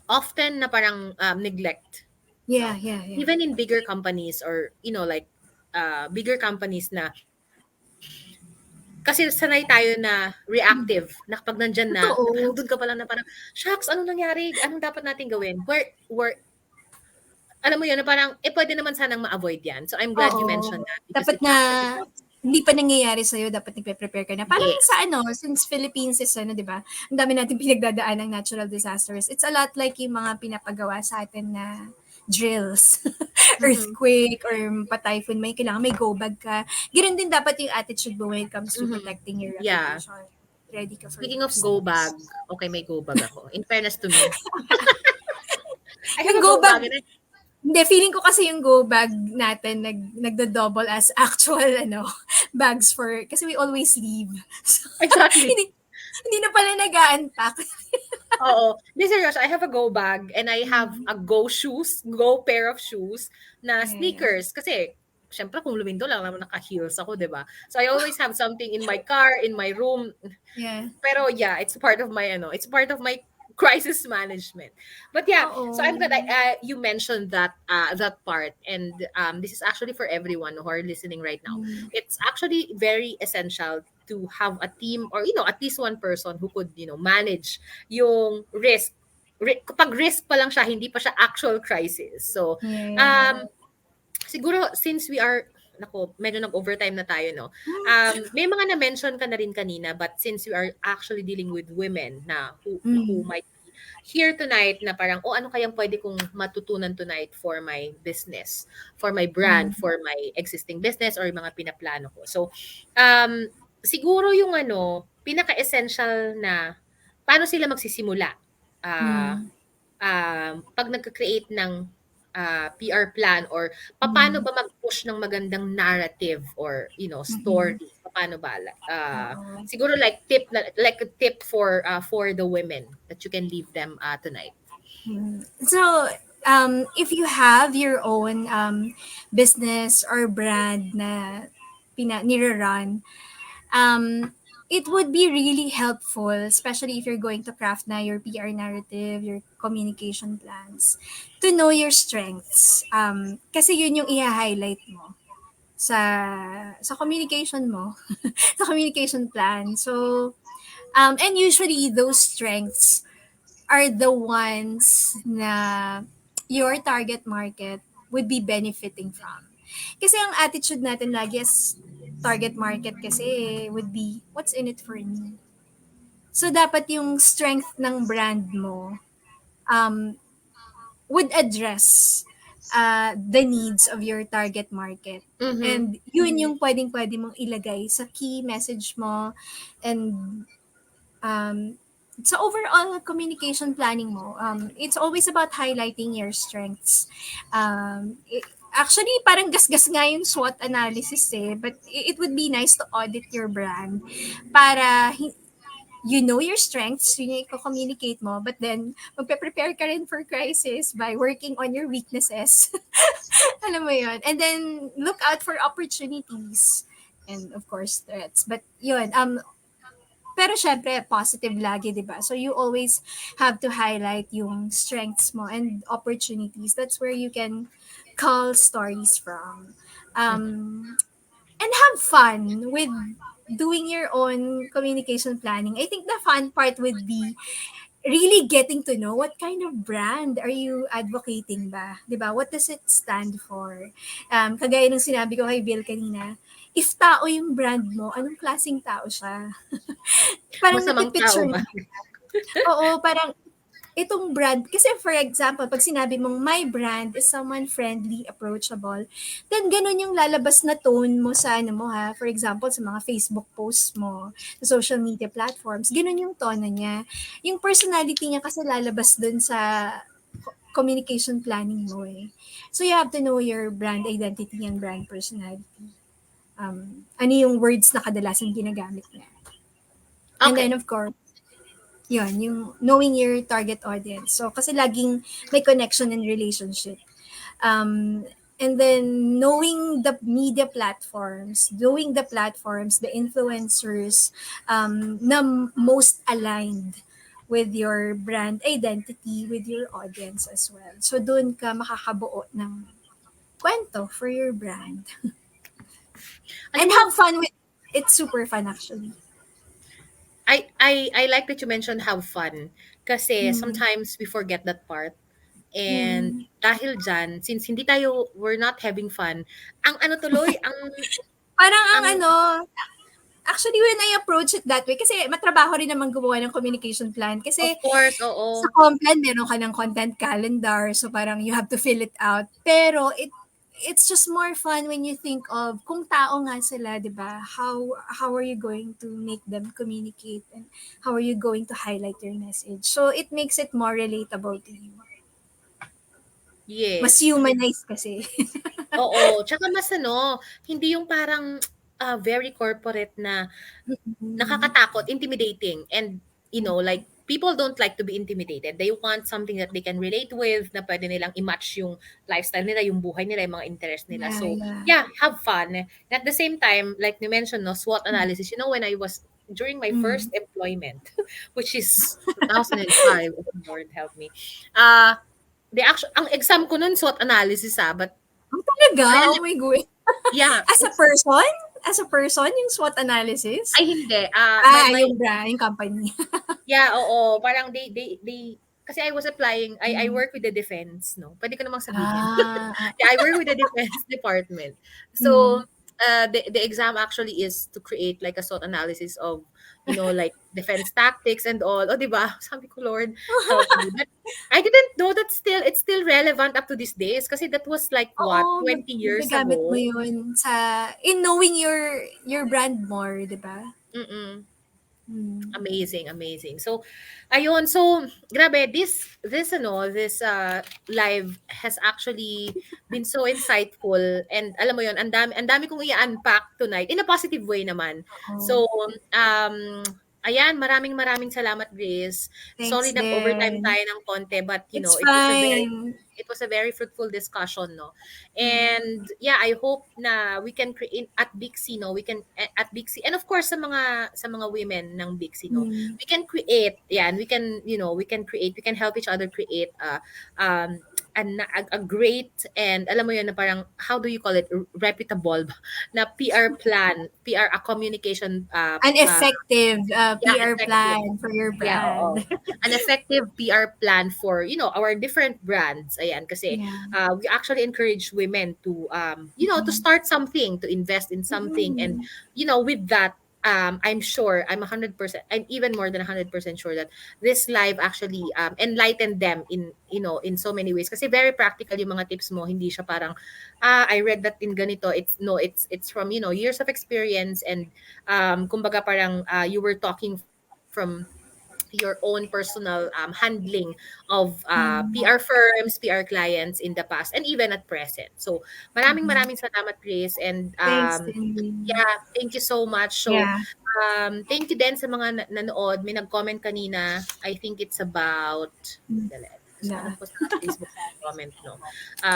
often na parang neglect, Yeah, no. yeah, yeah. Even in bigger companies or like bigger companies na kasi sanay tayo na Mm. reactive na kapag nandyan na parang Totoo. dun ka pa lang na parang, "Shucks, anong nangyari? Anong dapat nating gawin?" Where alam mo yun na parang, puwede naman sanang ma-avoid yan. So, I'm glad you Oo. mentioned that because Dapat it na actually helps. hindi pa nangyayari sa'yo, dapat nagpe-prepare ka na. Parang Yes. sa ano, since Philippines is ano, 'di ba? Ang dami nating pinagdadaan ng natural disasters. It's a lot like yung mga pinapagawa sa atin na drills. Mhm, Earthquake or pa-typhoon, may kailangan may go bag ka. Gano'n din dapat yung attitude mo when it comes to mhm. protecting your Yeah. reputation. Ready ka for the Speaking of worst go bag, things. okay may go bag ako. In fairness to me. I have Yung a go go bag, bag and hindi, feeling ko kasi yung go bag natin nagdo-double as actual ano, bags for, kasi we always leave. So, exactly. hindi, hindi na pala nag-a-unpack. Oo. Hindi, seryoso, I have a go bag and I have Mm. a go pair of shoes na Yeah, yeah. sneakers. Kasi, syempre kung lumindo lang naman naka-heels ako, 'di ba? So I always have something in my car, in my room. Yeah. Pero yeah, it's part of my crisis management. But yeah, so I'm Oo. glad you mentioned that part, and this is actually for everyone who are listening right now. Mm. It's actually very essential to have a team or at least one person who could manage yung risk. Kapag risk pa lang siya, hindi pa siya actual crisis. So Yeah. um siguro since we are nako, medyo nag-overtime na tayo, no? May mga na-mention ka na rin kanina, but since we are actually dealing with women na who Mm. might be here tonight na parang, oh, ano kayang pwede kong matutunan tonight for my business, for my brand, Mm. for my existing business or yung mga pinaplano ko. So, siguro yung pinaka-essential na paano sila magsisimula. Ah, Mm. pag nagka-create ng PR plan or paano Mm. ba mag-push ng magandang narrative or Mm. story, paano ba Oo. siguro like a tip for the women that you can leave them tonight. So, if you have your own business or brand na nire-run, it would be really helpful, especially if you're going to craft na your PR narrative, your communication plans, to know your strengths. Kasi yun yung i-highlight mo sa communication mo, sa communication plan. So, and usually those strengths are the ones na your target market would be benefiting from. Kasi ang attitude natin lagi as target market kasi would be, what's in it for me? So, dapat yung strength ng brand mo um, would address the needs of your target market. Mhm. And yun yung pwedeng-pwede mong ilagay sa key message mo and um, sa overall communication planning mo, it's always about highlighting your strengths. Actually, parang gasgas nga yung SWOT analysis eh, but it would be nice to audit your brand para you know your strengths, yun yung i-communicate mo, but then magpe-prepare ka rin for crisis by working on your weaknesses. Alam mo yun. And then look out for opportunities and of course threats. But yun, pero syempre, positive lagi, di ba? So, you always have to highlight yung strengths mo and opportunities. That's where you can call stories from. And have fun with doing your own communication planning. I think the fun part would be really getting to know what kind of brand are you advocating ba? 'Di ba? What does it stand for? Kagaya ng sinabi ko kay Bill kanina, if tao yung brand mo, anong klaseng tao siya? Parang Masamang tao napipicture mo. ba? Oo, parang itong brand, kasi for example, pag sinabi mong my brand is someone friendly, approachable, then ganun yung lalabas na tone mo sa ano mo ha. For example, sa mga Facebook posts mo, sa social media platforms, ganun yung tono niya. Yung personality niya kasi lalabas dun sa communication planning mo eh. So you have to know your brand identity and brand personality. Ano yung words na kadalasan ginagamit niya. And then Okay. of course, yun, yung knowing your target audience. So, kasi laging may connection and relationship. And then knowing the media platforms, the influencers na most aligned with your brand identity, with your audience as well. So, doon ka makakabuo ng kwento for your brand. Alam And mo, have fun with it's super fun actually. I like that you mentioned have fun kasi Mm. sometimes we forget that part. And Mm. dahil diyan, since hindi tayo we're not having fun, ang ano tuloy, Parang ang ang ano, actually, when I approach it that way, kasi matrabaho rin naman gumawa ng communication plan. of Kasi course, sa oo. Complan, meron ka ng content calendar. So parang you have to fill it out. Pero it's just more fun when you think of kung tao nga sila, di ba? How are you going to make them communicate and how are you going to highlight your message? So it makes it more relatable to you. Mas Yes. humanized kasi. Oo, tsaka mas ano, hindi yung parang, very corporate na nakakatakot, intimidating, and, like, people don't like to be intimidated. They want something that they can relate with, na puwede nilang i-match yung lifestyle nila, yung buhay nila, yung mga interest nila. Yeah, So, yeah. yeah, have fun. At the same time, like you mentioned 'no, SWOT analysis. When I was during my Mm. first employment, which is 2005, oh Lord help me. Ah, ang exam ko nun SWOT analysis, but Oh, talaga? malala Oh my God. yeah, As a person? As a person, yung SWOT analysis? ay hindi, Yung brand, yung company. yeah, oo, parang they kasi I was applying, I Mm. work with the defense, 'no, puwede ko namang sabihin. Ah, Yeah, I work with the defense department. So, mm. the exam actually is to create like a SWOT analysis of, like defense tactics and all. Oh, 'di ba? Sabi ko, "Lord, help me." But I didn't know that it's still relevant up to these days kasi that was like what, Oo, 20 years magagamit mo ago? yun in knowing your brand more, 'di ba? Mm. Mm. Amazing, amazing. So, ayun. So, grabe, this live has actually been so insightful, and alam mo yon, ang dami kong i-unpack tonight in a positive way naman. Oo. So, ayan, maraming maraming salamat, Grace. Thanks Sorry nag-overtime din. tayo ng konti, but It's fine. it was a very fruitful discussion, no? Mm. And yeah, I hope na we can create at Big C, no? We can at Big C, and of course sa mga women ng Big C, no? Mm. We can create, yeah, and we can help each other create um a great, and alam mo yun, na parang, how do you call it, reputable na PR plan, a communication, An effective yeah, PR effective. plan for your Yeah, oo. brand. An effective PR plan for, our different brands. Ayan, kasi Yeah. we actually encourage women to, to Mm. start something, to invest in something. And, Mm. with that, I'm sure, I'm 100%, I'm even more than 100% sure that this live actually enlightened them in so many ways. Kasi very practical yung mga tips mo. Hindi siya parang, I read that in ganito. It's from, years of experience, and kumbaga parang you were talking from your own personal handling of Mm. PR firms, PR clients in the past, and even at present. So, maraming Mm. maraming salamat, Grace, and Thanks din. yeah, thank you so much. So, Yeah. thank you din sa mga nanood. May nag-comment kanina. I think it's about, Mm. dali, Yeah. hanap ko sa Facebook comment, no?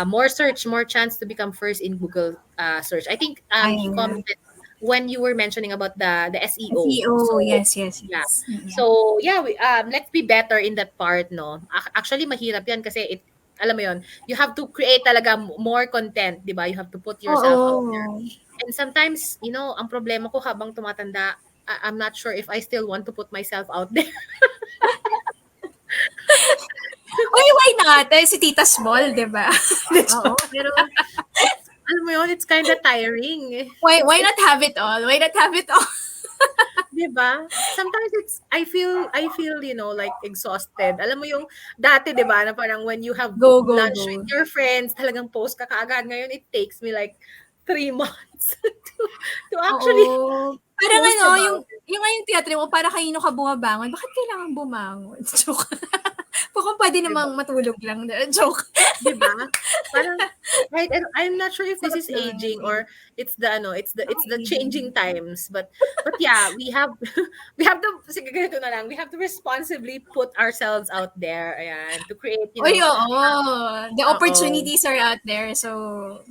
More search, more chance to become first in Google search. I think he Ayun. commented when you were mentioning about the SEO. SEO, So, yes, yes, yeah. yes. Yeah. So, yeah, let's be better in that part, no? Actually, mahirap 'yan kasi alam mo 'yon, you have to create talaga more content, 'di ba? You have to put yourself out there. Oo. And sometimes, ang problema ko habang tumatanda, I'm not sure if I still want to put myself out there. Uy, why not? Si Tita Small, 'di ba? Oo, pero alam mo 'yon, it's kinda tiring. Why not have it all? Why not have it all? 'Di ba? Sometimes I feel, like exhausted. Alam mo yung dati 'di ba na parang when you have Go, go, lunch with go. your friends, talagang post ka kaagad. Ngayon it takes me like 3 months to actually Oo. Parang post ano, about it. yung ngayong teatre mo, para kanino ka bumabangon? Bakit kailangan bumangon? Joke. Kung pwede 'Di ba? namang matulog lang. Joke. 'Di ba? Parang right, and I'm not sure if this Sarap is naman aging eh. or it's the changing Nakaka-aging. times. But yeah, we have we have to sige ganito na lang. We have to responsibly put ourselves out there, ayan, to create, Uy, oo. The oo. opportunities are out there. So,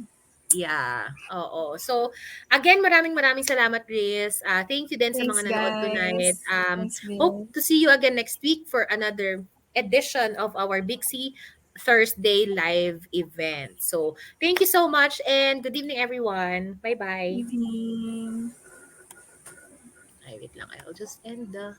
Yeah, oo. So, again, maraming salamat, Riz. Thank you din sa thanks mga nanood tonight. guys. Thanks, Hope Bill. to see you again next week for another edition of our Big C Thursday live event. So, thank you so much and good evening, everyone. Bye-bye. Evening. Ay, wait lang. I'll just end the